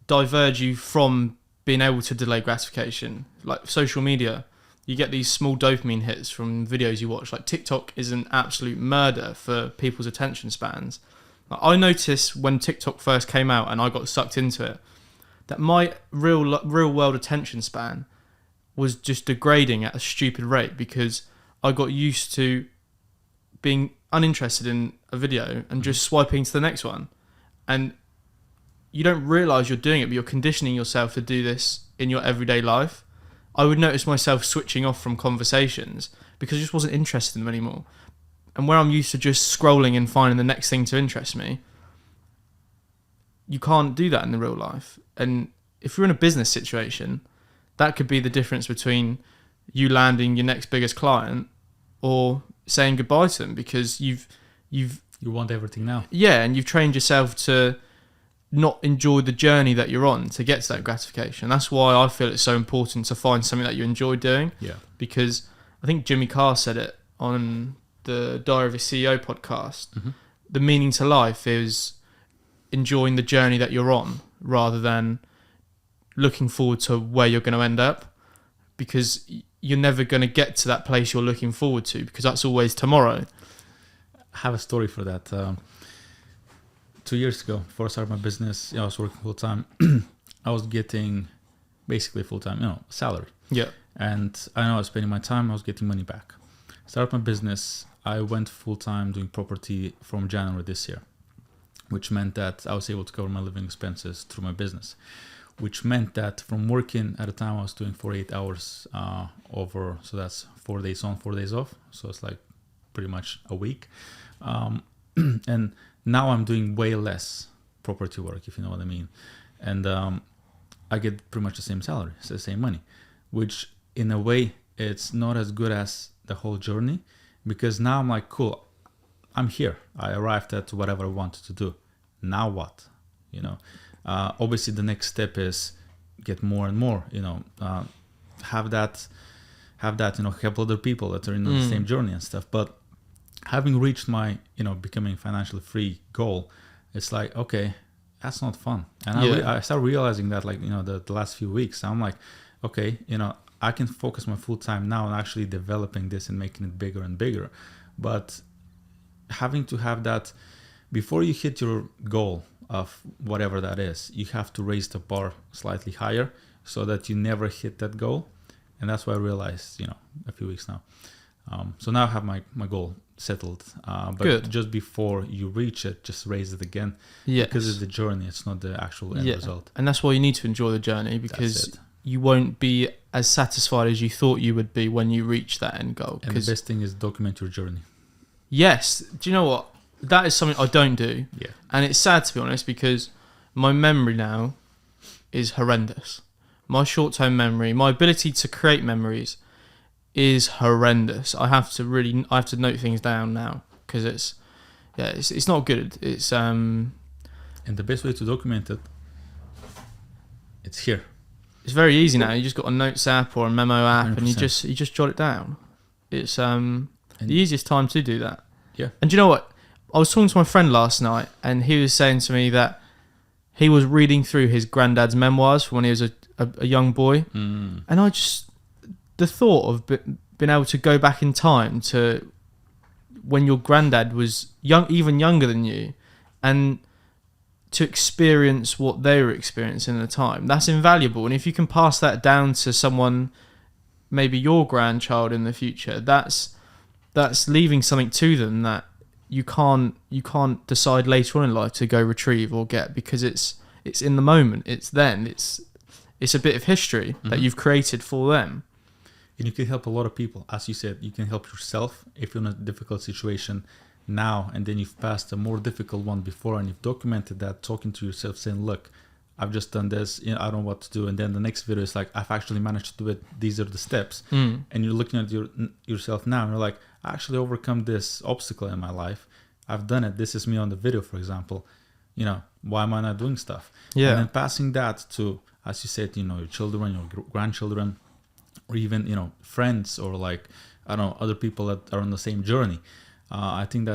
diverge you from being able to delay gratification. Like social media, you get these small dopamine hits from videos you watch. Like TikTok is an absolute murder for people's attention spans. I noticed when TikTok first came out and I got sucked into it, that my real world attention span was just degrading at a stupid rate because I got used to being uninterested in a video and just swiping to the next one. And you don't realise you're doing it, but you're conditioning yourself to do this in your everyday life. I would notice myself switching off from conversations because I just wasn't interested in them anymore. And where I'm used to just scrolling and finding the next thing to interest me, you can't do that in the real life. And if you're in a business situation, that could be the difference between you landing your next biggest client or saying goodbye to them because you want everything now. Yeah, and you've trained yourself to not enjoy the journey that you're on to get to that gratification. That's why I feel it's so important to find something that you enjoy doing. Yeah. Because I think Jimmy Carr said it on the Diary of a CEO podcast. The meaning to life is enjoying the journey that you're on rather than looking forward to where you're going to end up, because you're never going to get to that place you're looking forward to because that's always tomorrow. I have a story for that. 2 years ago, before I started my business, I was working full time. I was getting basically full time, salary. Yeah. And I know I was spending my time, I was getting money back. Started my business. I went full time doing property from January this year, which meant that I was able to cover my living expenses through my business. Which meant that from working at a time I was doing 48 hours over, so that's 4 days on, 4 days off. So it's pretty much a week. And now I'm doing way less property work, if you know what I mean. And I get pretty much the same salary, it's the same money, which in a way it's not as good as the whole journey because now I'm cool, I'm here. I arrived at whatever I wanted to do. Now what? Obviously the next step is get more and more, have that, help other people that are in the same journey and stuff. But having reached my, becoming financially free goal, it's okay, that's not fun. And I started realizing that the last few weeks, I'm okay, I can focus my full time now on actually developing this and making it bigger and bigger. But having to have that before you hit your goal of whatever that is, you have to raise the bar slightly higher so that you never hit that goal. And that's what I realized, a few weeks now. So now I have my goal settled. But Good. Just before you reach it, just raise it again. Yes. Because it's the journey, it's not the actual end result. And that's why you need to enjoy the journey because you won't be as satisfied as you thought you would be when you reach that end goal. And the best thing is document your journey. Yes. Do you know what? that is something I don't do. Yeah. And it's sad, to be honest, because my memory now is horrendous. My short-term memory, my ability to create memories is horrendous. I have to note things down now because it's not good. It's And the best way to document it, it's here. It's very easy now. You just got a notes app or a memo app, 100%. and you just jot it down. It's the easiest time to do that. Yeah. And do you know what? I was talking to my friend last night, and he was saying to me that he was reading through his granddad's memoirs from when he was a young boy, and the thought of being able to go back in time to when your granddad was even younger than you, and to experience what they were experiencing at the time, that's invaluable. And if you can pass that down to someone, maybe your grandchild in the future, that's leaving something to them that you can't decide later on in life to go retrieve or get, because it's in the moment, it's a bit of history that you've created for them. And you can help a lot of people. As you said, you can help yourself if you're in a difficult situation now, and then you've passed a more difficult one before, and you've documented that, talking to yourself, saying, look, I've just done this, I don't know what to do. And then the next video is like, I've actually managed to do it. These are the steps. And you're looking at yourself now, and you're like, I actually overcome this obstacle in my life. I've done it. This is me on the video, for example. Why am I not doing stuff? Yeah. And then passing that to, as you said, your children, your grandchildren, or even, friends, or like, I don't know, other people that are on the same journey. I think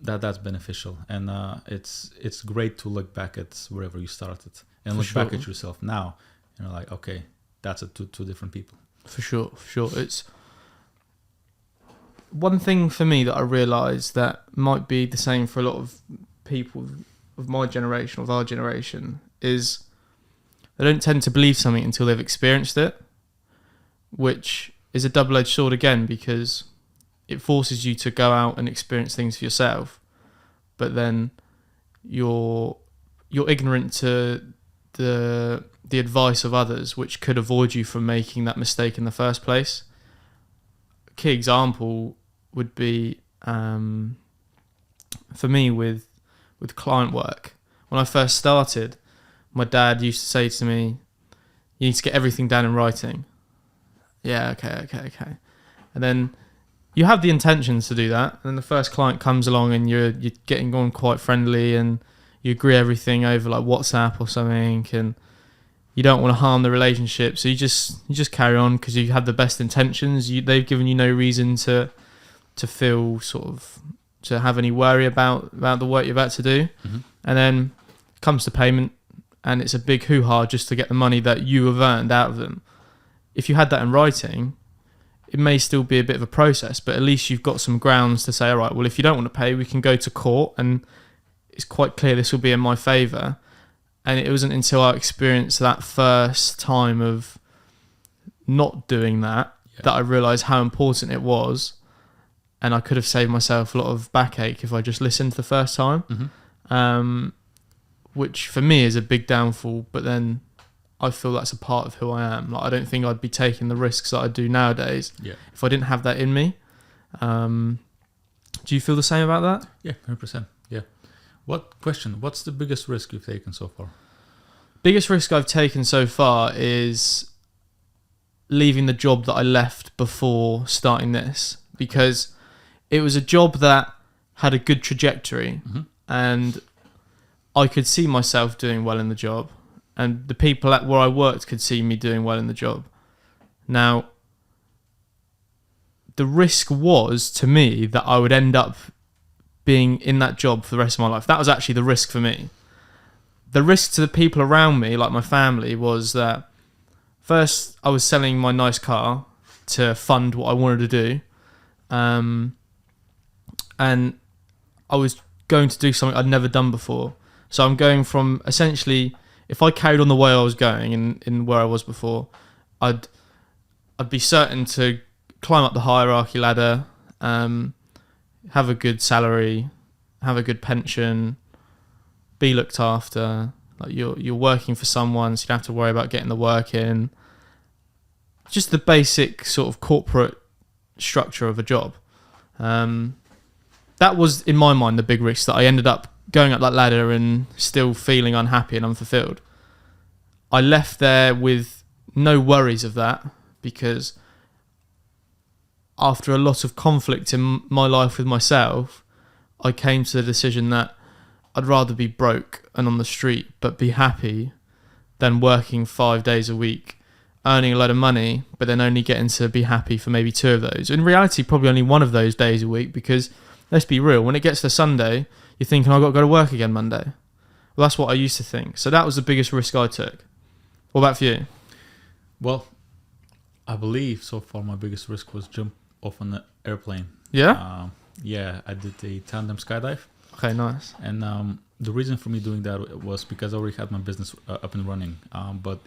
that's beneficial, and it's great to look back at wherever you started and look back at yourself now, and you're like, okay, that's two different people. For sure. It's one thing for me that I realised that might be the same for a lot of people of my generation, of our generation, is they don't tend to believe something until they've experienced it, which is a double-edged sword again, because it forces you to go out and experience things for yourself, but then you're ignorant to the advice of others, which could avoid you from making that mistake in the first place. A key example would be for me with client work. When I first started, my dad used to say to me, "You need to get everything down in writing." Yeah, okay. And then you have the intentions to do that, and then the first client comes along, and you're getting on quite friendly, and you agree everything over like WhatsApp or something, and you don't want to harm the relationship, so you just carry on because you have the best intentions. They've given you no reason to feel sort of to have any worry about the work you're about to do, and then comes to payment, and it's a big hoo-ha just to get the money that you have earned out of them. If you had that in writing, it may still be a bit of a process, but at least you've got some grounds to say, all right, well, if you don't want to pay, we can go to court, and it's quite clear this will be in my favour. And it wasn't until I experienced that first time of not doing that that I realised how important it was, and I could have saved myself a lot of backache if I just listened the first time, which for me is a big downfall, but then I feel that's a part of who I am. Like, I don't think I'd be taking the risks that I do nowadays if I didn't have that in me. Do you feel the same about that? Yeah, 100%. Yeah. What's the biggest risk you've taken so far? Biggest risk I've taken so far is leaving the job that I left before starting this, because it was a job that had a good trajectory, and I could see myself doing well in the job, and the people where I worked could see me doing well in the job. Now, the risk was, to me, that I would end up being in that job for the rest of my life. That was actually the risk for me. The risk to the people around me, like my family, was that first I was selling my nice car to fund what I wanted to do, and I was going to do something I'd never done before. So I'm going from, essentially, if I carried on the way I was going in where I was before, I'd be certain to climb up the hierarchy ladder, have a good salary, have a good pension, be looked after. Like you're working for someone, so you don't have to worry about getting the work in. Just the basic sort of corporate structure of a job. that was in my mind the big risk, that I ended up going up that ladder and still feeling unhappy and unfulfilled. I left there with no worries of that, because after a lot of conflict in my life with myself, I came to the decision that I'd rather be broke and on the street but be happy than working 5 days a week, earning a lot of money, but then only getting to be happy for maybe 2 of those. In reality, probably only 1 of those days a week, because let's be real, when it gets to Sunday, you're thinking, I've got to go to work again Monday. Well, that's what I used to think. So that was the biggest risk I took. What about for you? Well, I believe so far my biggest risk was jump off on the airplane. Yeah? Yeah, I did a tandem skydive. Okay, nice. And the reason for me doing that was because I already had my business up and running. But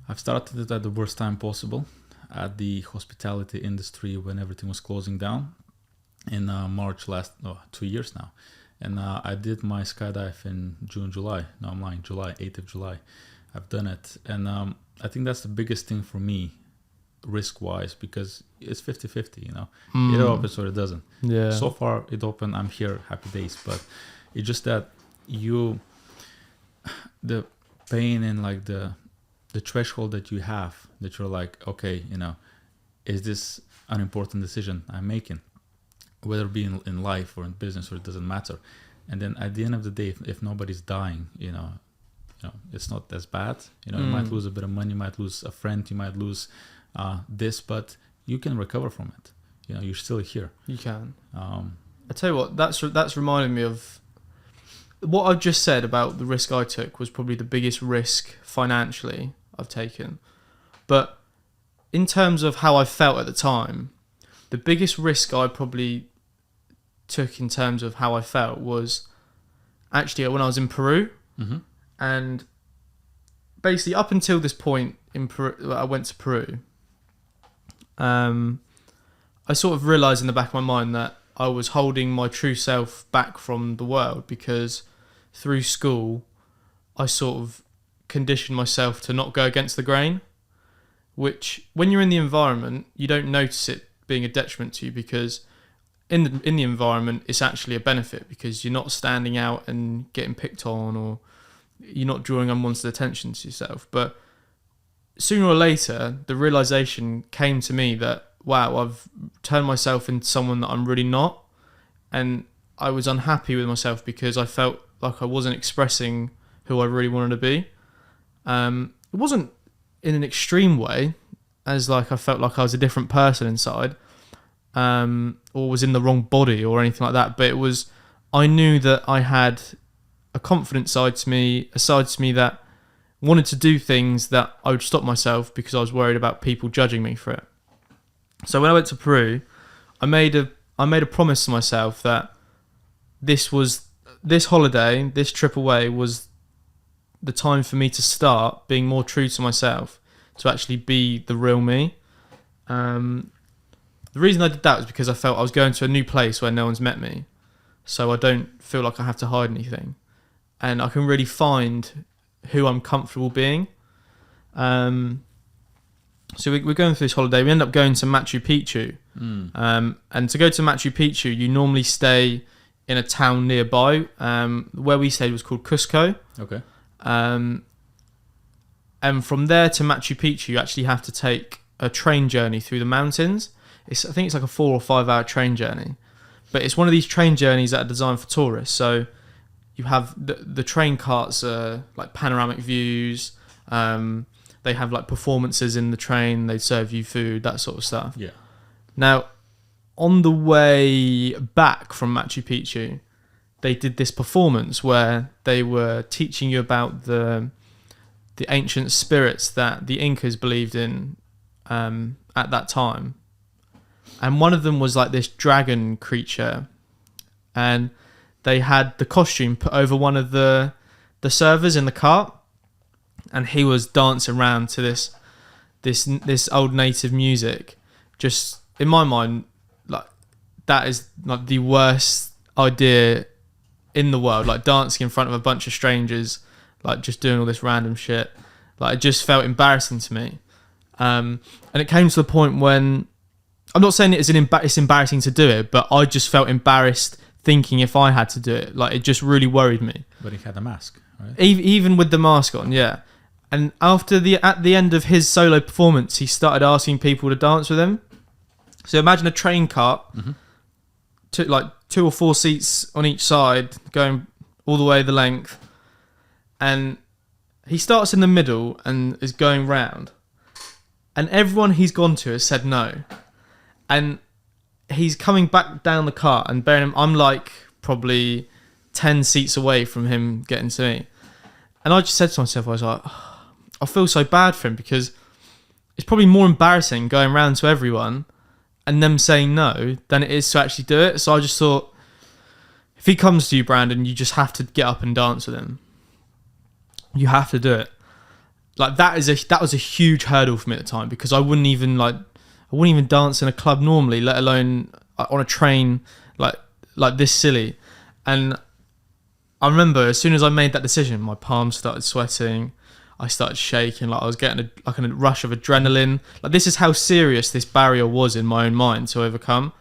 I've started it at the worst time possible, at the hospitality industry, when everything was closing down in March 2 years now. And I did my skydive in July. No, I'm lying, 8th of July. I've done it. And I think that's the biggest thing for me, risk-wise, because it's 50-50, you know. It opens or it doesn't. Yeah. So far, it opened. I'm here, happy days. But it's just that the pain and like the threshold that you have, that you're like, okay, you know, is this an important decision I'm making? Whether it be in life or in business, or it doesn't matter. And then at the end of the day, if nobody's dying, you know, it's not as bad. You know, you might lose a bit of money, you might lose a friend, you might lose this, but you can recover from it. You know, you're still here. You can. I tell you what, that's reminded me of what I've just said about the risk I took. Was probably the biggest risk financially I've taken. But in terms of how I felt at the time, the biggest risk I probably took in terms of how I felt was actually when I was in Peru. Mm-hmm. And basically up until this point in Peru, I went to Peru. I sort of realised in the back of my mind that I was holding my true self back from the world, because through school I sort of conditioned myself to not go against the grain, which when you're in the environment you don't notice it being a detriment to you, because in the environment it's actually a benefit, because you're not standing out and getting picked on, or you're not drawing unwanted attention to yourself. But sooner or later the realization came to me that, wow, I've turned myself into someone that I'm really not, and I was unhappy with myself because I felt like I wasn't expressing who I really wanted to be. It wasn't in an extreme way, as like I felt like I was a different person inside, or was in the wrong body or anything like that, but it was, I knew that I had a confident side to me, a side to me that wanted to do things that I would stop myself because I was worried about people judging me for it. So when I went to Peru, I made a promise to myself that this holiday, this trip away, was the time for me to start being more true to myself, to actually be the real me. The reason I did that was because I felt I was going to a new place where no one's met me, so I don't feel like I have to hide anything, and I can really find who I'm comfortable being. So we're going through this holiday. We end up going to Machu Picchu. And to go to Machu Picchu, you normally stay in a town nearby. Where we stayed was called Cusco. Okay. And from there to Machu Picchu, you actually have to take a train journey through the mountains. I think it's like a 4 or 5 hour train journey. But it's one of these train journeys that are designed for tourists. So you have the train carts, like panoramic views. They have like performances in the train. They serve you food, that sort of stuff. Yeah. Now, on the way back from Machu Picchu, they did this performance where they were teaching you about the ancient spirits that the Incas believed in at that time. And one of them was like this dragon creature, and they had the costume put over one of the servers in the cart, and he was dancing around to this old native music. Just in my mind, like, that is like the worst idea in the world, like dancing in front of a bunch of strangers, like just doing all this random shit. Like, it just felt embarrassing to me. And it came to the point when I'm not saying it's embarrassing to do it, but I just felt embarrassed thinking if I had to do it. Like, it just really worried me. But he had a mask, right? Even with the mask on, yeah. And at the end of his solo performance, he started asking people to dance with him. So imagine a train cart, like 2 or 4 seats on each side, going all the way the length. And he starts in the middle and is going round. And everyone he's gone to has said no. And he's coming back down the cart, and bearing him, I'm like probably 10 seats away from him getting to me. And I just said to myself, I was like, I feel so bad for him, because it's probably more embarrassing going round to everyone and them saying no than it is to actually do it. So I just thought, if he comes to you, Brandon, you just have to get up and dance with him. You have to do it. Like, that was a huge hurdle for me at the time, because I wouldn't even dance in a club normally, let alone on a train like this silly. And I remember as soon as I made that decision, my palms started sweating. I started shaking, like I was getting a rush of adrenaline. Like, this is how serious this barrier was in my own mind to overcome.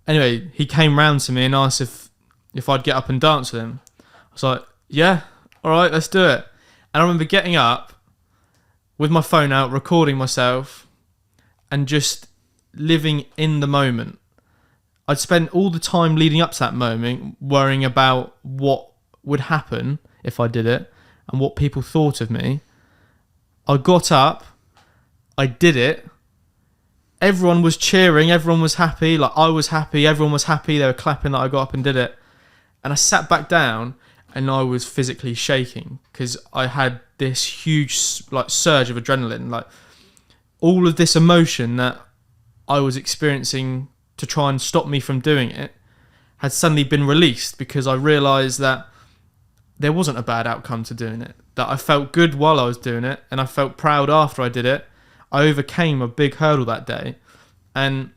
Anyway, he came round to me and asked if I'd get up and dance with him. I was like, yeah, all right, let's do it. And I remember getting up with my phone out, recording myself, and just living in the moment. I'd spent all the time leading up to that moment worrying about what would happen if I did it and what people thought of me. I got up, I did it. Everyone was cheering, everyone was happy. Like, I was happy, everyone was happy. They were clapping that I got up and did it. And I sat back down and I was physically shaking, because I had this huge surge of adrenaline. Like, all of this emotion that I was experiencing to try and stop me from doing it had suddenly been released, because I realised that there wasn't a bad outcome to doing it. That I felt good while I was doing it, and I felt proud after I did it. I overcame a big hurdle that day, and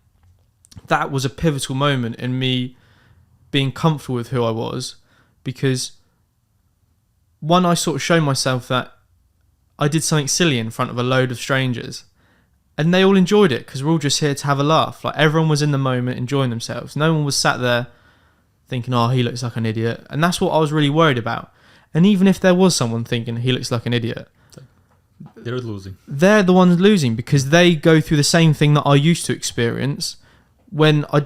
that was a pivotal moment in me being comfortable with who I was, because one, I sort of showed myself that I did something silly in front of a load of strangers, and they all enjoyed it, because we're all just here to have a laugh. Like, everyone was in the moment enjoying themselves. No one was sat there thinking, oh, he looks like an idiot. And that's what I was really worried about. And even if there was someone thinking he looks like an idiot, they're losing. They're the ones losing, because they go through the same thing that I used to experience when I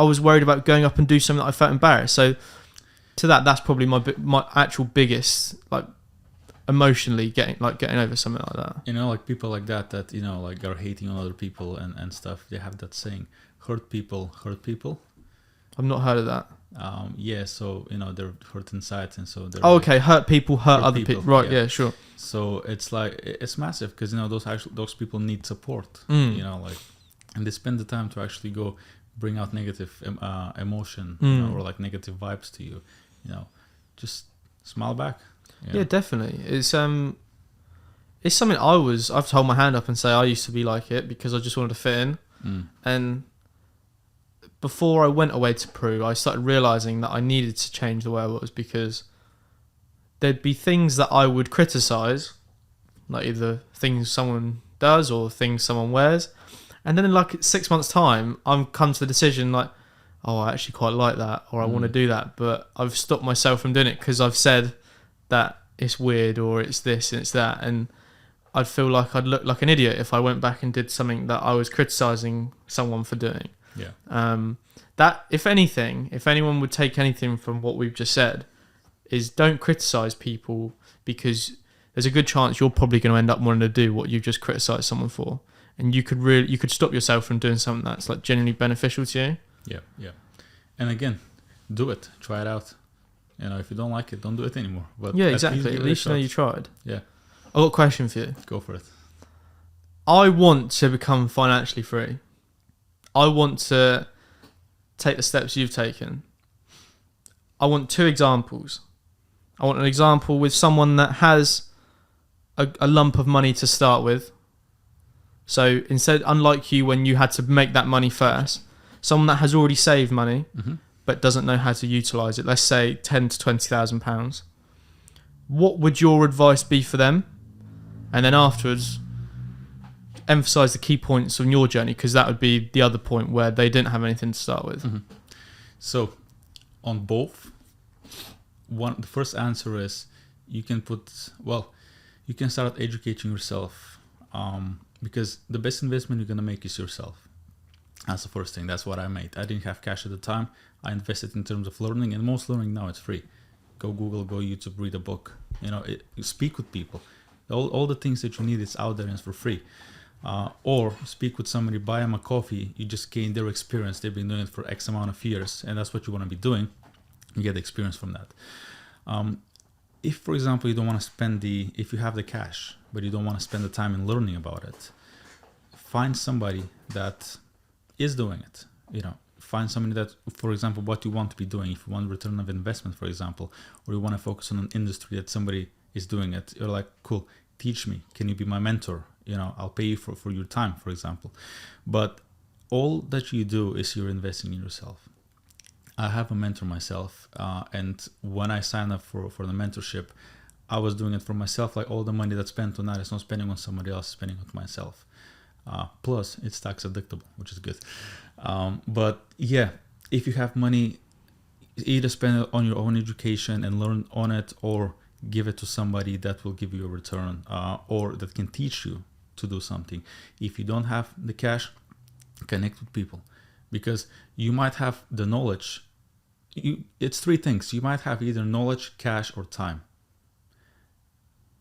was worried about going up and do something that I felt embarrassed. So to that's probably my actual biggest, like, emotionally getting over something like that. You know, like, people like that like are hating on other people and stuff. They have that saying, hurt people hurt people. I've not heard of that. Yeah, so they're hurt inside, and so they're okay, hurt people hurt other people. Right, yeah, sure. So it's like, it's massive, because those people need support. Like, and they spend the time to actually go bring out negative emotion, or like negative vibes to you. Just smile back. Yeah, definitely. It's something I've held my hand up and say I used to be like it, because I just wanted to fit in. And before I went away to Peru, I started realising that I needed to change the way I was, because there'd be things that I would criticise, like either things someone does or things someone wears, and then in like 6 months' time, I'm come to the decision like, oh, I actually quite like that, or I want to do that, but I've stopped myself from doing it because I've said that it's weird, or it's this and it's that, and I'd feel like I'd look like an idiot if I went back and did something that I was criticising someone for doing. Yeah. That, if anything, if anyone would take anything from what we've just said, is don't criticise people, because there's a good chance you're probably going to end up wanting to do what you've just criticised someone for, and you could stop yourself from doing something that's like genuinely beneficial to you. Yeah. And again, do it, try it out. If you don't like it, don't do it anymore. But yeah, exactly. At least you know you tried. Yeah. I've got a question for you. Go for it. I want to become financially free. I want to take the steps you've taken. I want 2 examples. I want an example with someone that has a lump of money to start with. So instead, unlike you when you had to make that money first, someone that has already saved money, but doesn't know how to utilise it, let's say £10,000 to £20,000. What would your advice be for them? And then afterwards, emphasize the key points on your journey, because that would be the other point where they didn't have anything to start with. Mm-hmm. So on both, the first answer is you can start educating yourself, because the best investment you're going to make is yourself. That's the first thing. That's what I made. I didn't have cash at the time. I invested in terms of learning, and most learning now is free. Go Google, go YouTube, read a book. You speak with people. All the things that you need is out there and it's for free. Or speak with somebody, buy them a coffee. You just gain their experience. They've been doing it for X amount of years, and that's what you want to be doing. You get experience from that. If, for example, you don't want to if you have the cash, but you don't want to spend the time in learning about it, find somebody that is doing it. Find somebody that, for example, what you want to be doing. If you want return of investment, for example, or you want to focus on an industry that somebody is doing it, you're like, cool, teach me. Can you be my mentor? I'll pay you for your time, for example. But all that you do is you're investing in yourself. I have a mentor myself, and when I signed up for the mentorship, I was doing it for myself. Like, all the money that's spent on that is not spending on somebody else, spending on myself. Plus, it's tax deductible, which is good. But yeah, if you have money, either spend it on your own education and learn on it, or give it to somebody that will give you a return, or that can teach you to do something. If you don't have the cash, connect with people, because you might have the knowledge. It's three things. You might have either knowledge, cash, or time.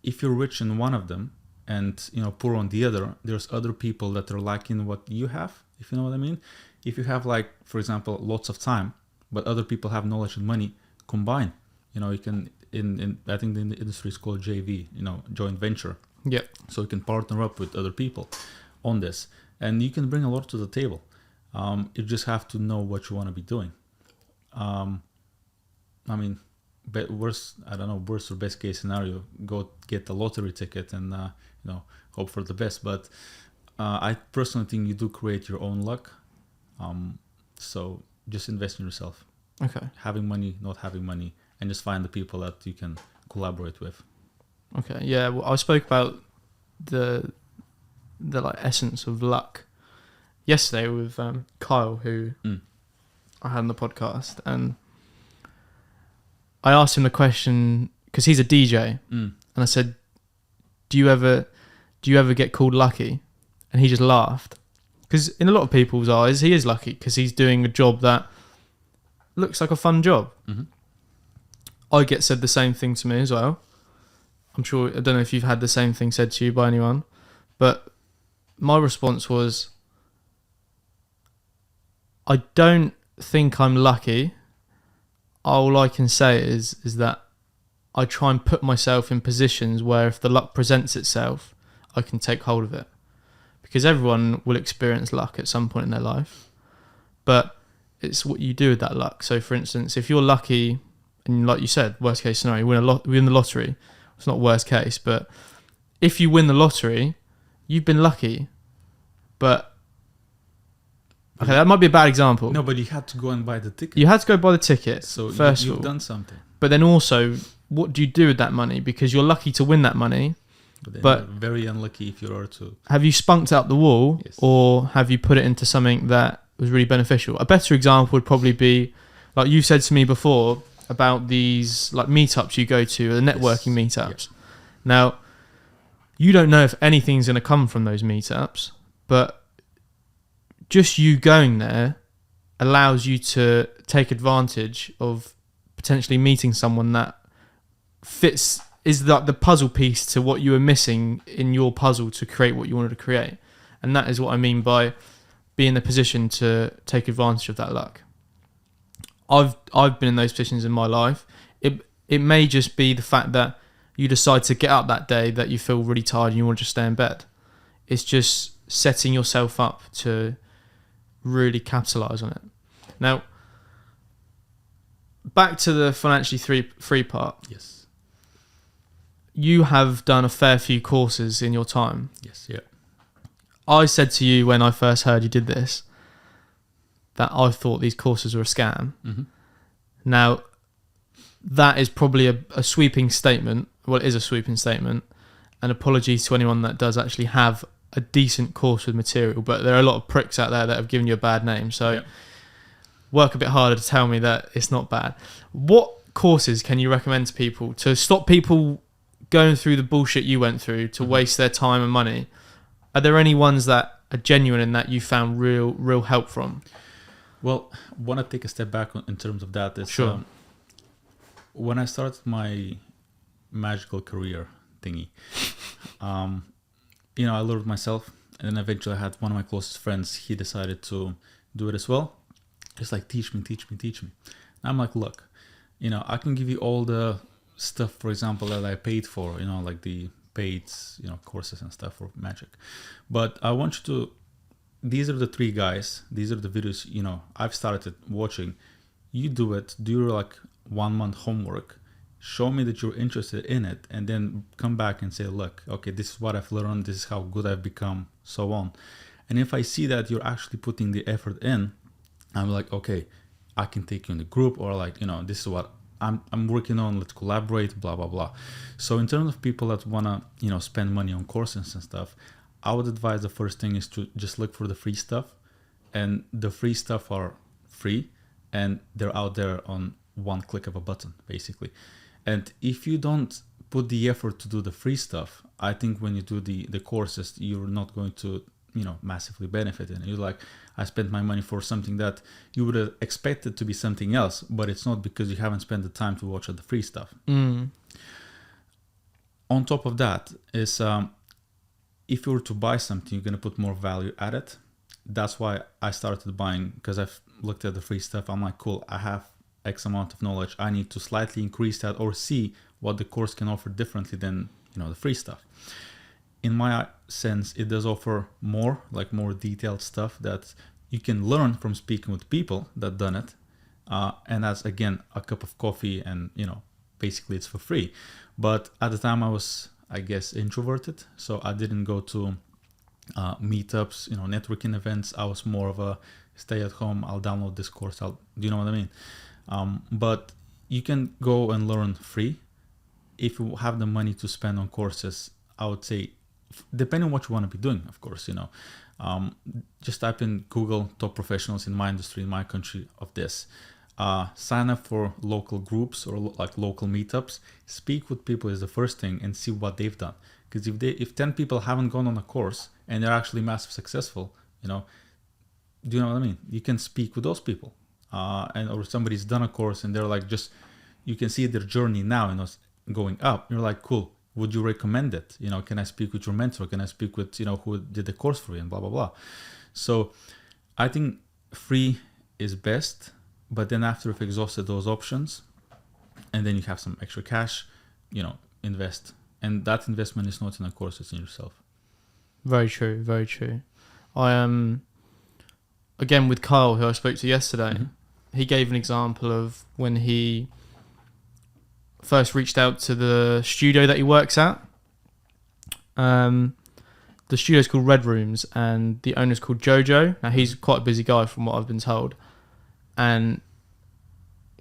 If you're rich in one of them and poor on the other, there's other people that are lacking what you have, if you know what I mean. If you have, like, for example, lots of time, but other people have knowledge and money, combine. You can, I think the industry is called JV, joint venture. Yeah. So you can partner up with other people on this, and you can bring a lot to the table. You just have to know what you want to be doing. Worst or best case scenario, go get the lottery ticket and hope for the best. But I personally think you do create your own luck. So just invest in yourself. Okay. Having money, not having money, and just find the people that you can collaborate with. Okay. Yeah. Well, I spoke about the like essence of luck yesterday with Kyle, who I had on the podcast, and I asked him the question because he's a DJ, and I said, "Do you ever get called lucky?" And he just laughed, because in a lot of people's eyes, he is lucky because he's doing a job that looks like a fun job. Mm-hmm. I get said the same thing to me as well. I don't know if you've had the same thing said to you by anyone, but my response was, I don't think I'm lucky. All I can say is that I try and put myself in positions where if the luck presents itself, I can take hold of it. Because everyone will experience luck at some point in their life, but it's what you do with that luck. So, for instance, if you're lucky, and like you said, worst case scenario, you win the lottery. It's not worst case, but if you win the lottery, you've been lucky. But okay, that might be a bad example. No, but you had to go and buy the ticket. You had to go buy the ticket. So you've done something. But then also, what do you do with that money? Because you're lucky to win that money. But very unlucky if you are to. Have you spunked out the wall, yes, or have you put it into something that was really beneficial? A better example would probably be, like you said to me before, about these like meetups you go to, the networking meetups. Yeah. Now, you don't know if anything's going to come from those meetups, but just you going there allows you to take advantage of potentially meeting someone that is like the puzzle piece to what you were missing in your puzzle to create what you wanted to create. And that is what I mean by being in a position to take advantage of that luck. I've been in those positions in my life. It may just be the fact that you decide to get up that day that you feel really tired and you want to just stay in bed. It's just setting yourself up to really capitalize on it. Now, back to the financially free part. Yes. You have done a fair few courses in your time. Yes, yeah. I said to you when I first heard you did this that I thought these courses were a scam. Mm-hmm. Now, that is probably a sweeping statement. Well, it is a sweeping statement. And apologies to anyone that does actually have a decent course with material, but there are a lot of pricks out there that have given you a bad name. So work a bit harder to tell me that it's not bad. What courses can you recommend to people to stop people going through the bullshit you went through to waste their time and money? Are there any ones that are genuine and that you found real help from? Well, I want to take a step back in terms of that. Sure. When I started my magical career thingy, I learned myself, and then eventually I had one of my closest friends. He decided to do it as well. Just like, teach me. And I'm like, look, I can give you all the stuff, for example, that I paid for, like the paid, courses and stuff for magic. But I want you to, these are the 3 guys, these are the videos, I've started watching. You do it, do your like 1 month homework, show me that you're interested in it, and then come back and say, look, okay, this is what I've learned, this is how good I've become, so on. And if I see that you're actually putting the effort in, I'm like, okay, I can take you in the group, or like, this is what I'm working on, let's collaborate, blah, blah, blah. So in terms of people that want to, spend money on courses and stuff, I would advise the first thing is to just look for the free stuff. And the free stuff are free, and they're out there on one click of a button, basically. And if you don't put the effort to do the free stuff, I think when you do the courses, you're not going to, massively benefit. And you're like, I spent my money for something that you would have expected to be something else, but it's not, because you haven't spent the time to watch the free stuff. On top of that is, if you were to buy something, you're going to put more value at it. That's why I started buying, because I've looked at the free stuff. I'm like, cool, I have X amount of knowledge. I need to slightly increase that, or see what the course can offer differently than, the free stuff. In my sense, it does offer more detailed stuff that you can learn from speaking with people that done it. And that's, again, a cup of coffee, and, basically it's for free. But at the time I was, I guess, introverted. So I didn't go to meetups, networking events. I was more of a stay at home. I'll download this course. Do you know what I mean? But you can go and learn free. If you have the money to spend on courses, I would say, depending on what you want to be doing, of course, just type in Google top professionals in my industry, in my country of this. Sign up for local groups or like local meetups. Speak with people is the first thing, and see what they've done. Because if 10 people haven't gone on a course and they're actually massive successful, do you know what I mean? You can speak with those people. Or somebody's done a course and they're like, you can see their journey now, going up. You're like, cool. Would you recommend it? Can I speak with your mentor? Can I speak with, who did the course for you, and blah, blah, blah. So I think free is best, but then after you've exhausted those options, and then you have some extra cash, invest. And that investment is not in a course, it's in yourself. Very true, very true. I am, again, with Kyle, who I spoke to yesterday, he gave an example of when he first reached out to the studio that he works at. The studio's called Red Rooms, and the owner's called Jojo. Now, he's quite a busy guy from what I've been told. And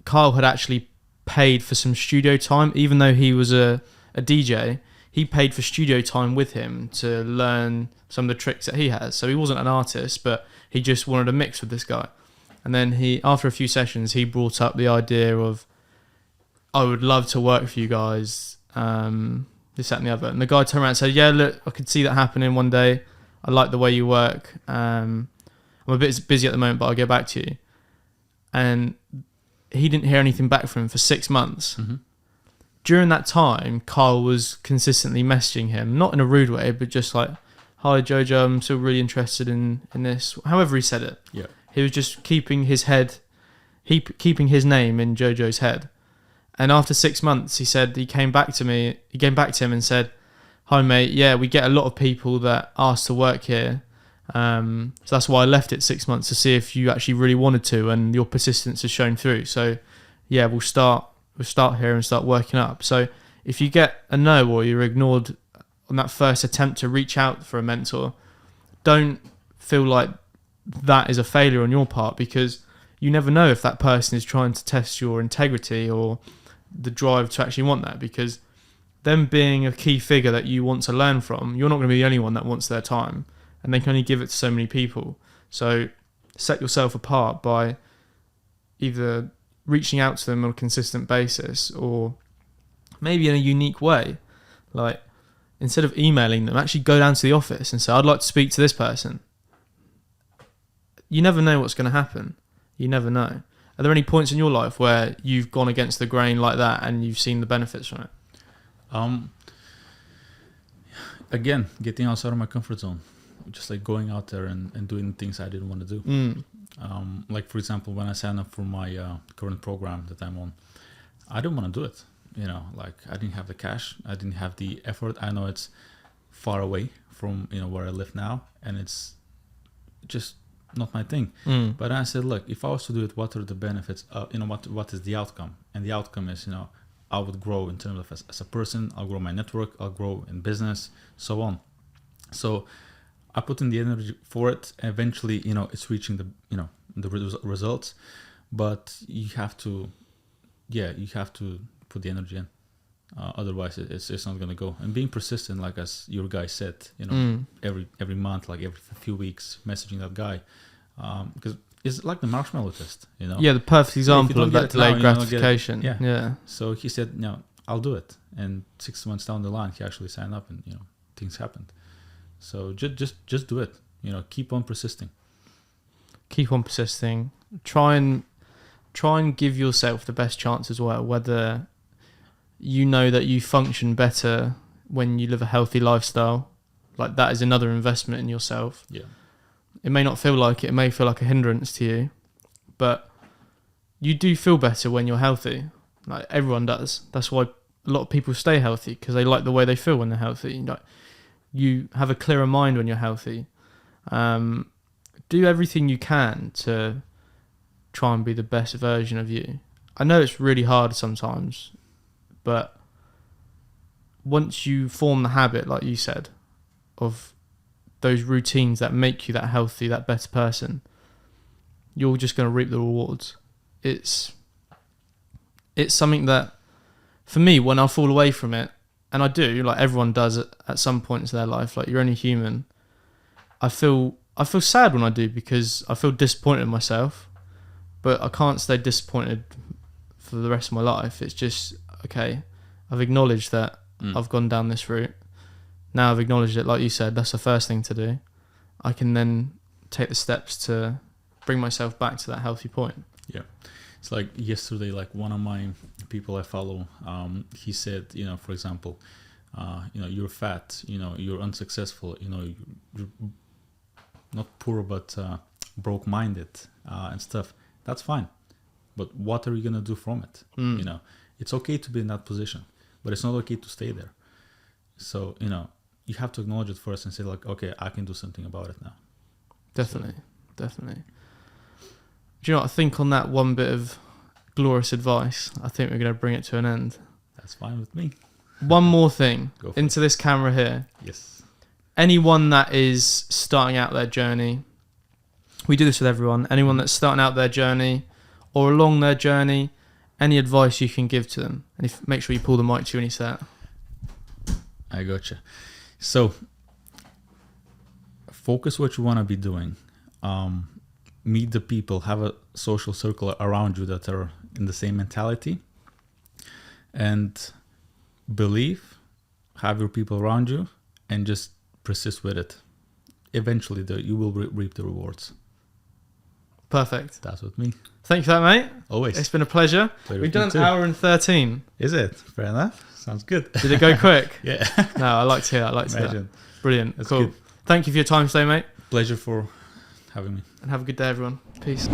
Kyle had actually paid for some studio time, even though he was a DJ. He paid for studio time with him to learn some of the tricks that he has. So he wasn't an artist, but he just wanted to mix with this guy. And then after a few sessions, he brought up the idea of, I would love to work for you guys, this, that, and the other. And the guy turned around and said, yeah, look, I could see that happening one day. I like the way you work. I'm a bit busy at the moment, but I'll get back to you. And he didn't hear anything back from him for 6 months. During that time, Kyle was consistently messaging him, not in a rude way, but just like, hi, Jojo, I'm still really interested in this. However he said it. Yeah. He was just keeping his name in Jojo's head. And after 6 months, he said he came back to him and said, hi, mate, yeah, we get a lot of people that ask to work here. So that's why I left it 6 months, to see if you actually really wanted to, and your persistence has shown through. So yeah, we'll start here and start working up. So if you get a no, or you're ignored on that first attempt to reach out for a mentor, don't feel like that is a failure on your part, because you never know if that person is trying to test your integrity or the drive to actually want that. Because them being a key figure that you want to learn from, you're not going to be the only one that wants their time, and they can only give it to so many people. So set yourself apart by either reaching out to them on a consistent basis, or maybe in a unique way. Like, instead of emailing them, actually go down to the office and say, I'd like to speak to this person. You never know what's going to happen. You never know. Are there any points in your life where you've gone against the grain like that and you've seen the benefits from it? Again, getting outside of my comfort zone, just like going out there and doing things I didn't want to do. Like, for example, when I signed up for my current program that I'm on, I didn't want to do it. Like, I didn't have the cash, I didn't have the effort. I know it's far away from where I live now, and it's just not my thing. But I said, look, if I was to do it, what are the benefits? What is the outcome? And the outcome is, I would grow in terms of as a person. I'll grow my network. I'll grow in business, so on. So I put in the energy for it. And eventually, it's reaching the results. But you have to put the energy in. Otherwise, it's just not going to go. And being persistent, like as your guy said, every month, like every few weeks, messaging that guy, because it's like the marshmallow test, Yeah, the perfect example of that delayed gratification. Yeah. So he said, I'll do it. And 6 months down the line, he actually signed up, and things happened. So just do it. Keep on persisting. Keep on persisting. Try and give yourself the best chance as well. Whether you know that you function better when you live a healthy lifestyle, like that is another investment in yourself. Yeah. It may not feel like it. It may feel like a hindrance to you, but you do feel better when you're healthy. Like, everyone does. That's why a lot of people stay healthy, because they like the way they feel when they're healthy. You have a clearer mind when you're healthy. Do everything you can to try and be the best version of you. I know it's really hard sometimes, but once you form the habit, like you said, of those routines that make you that healthy, that better person, you're just going to reap the rewards. It's something that, for me, when I fall away from it, and I do, like everyone does at some points in their life, like you're only human, I feel sad when I do, because I feel disappointed in myself, but I can't stay disappointed for the rest of my life. It's just, okay, I've acknowledged that I've gone down this route. Now I've acknowledged it, like you said, that's the first thing to do. I can then take the steps to bring myself back to that healthy point. Yeah. It's like yesterday, like one of my people I follow, he said, for example, you're fat, you're unsuccessful, you're not poor, but broke-minded and stuff. That's fine. But what are you going to do from it? It's okay to be in that position, but it's not okay to stay there. So, you have to acknowledge it first and say, like, okay, I can do something about it now. Definitely. Do you know what? I think on that one bit of glorious advice, I think we're going to bring it to an end. That's fine with me. One more thing into this camera here. Yes. Anyone that is starting out their journey, we do this with everyone. Anyone that's starting out their journey or along their journey, any advice you can give to them? And make sure you pull the mic to you when you say it. I gotcha. So, focus what you want to be doing. Meet the people, have a social circle around you that are in the same mentality, and believe, have your people around you, and just persist with it. Eventually, you will reap the rewards. Perfect. That's with me. Thank you for that, mate. Always. It's been a pleasure. We've done an hour and 13. Is it? Fair enough. Sounds good. Did it go quick? Yeah. No, I like to hear that. Imagine. Brilliant. That's cool. Good. Thank you for your time today, mate. Pleasure for having me. And have a good day, everyone. Peace.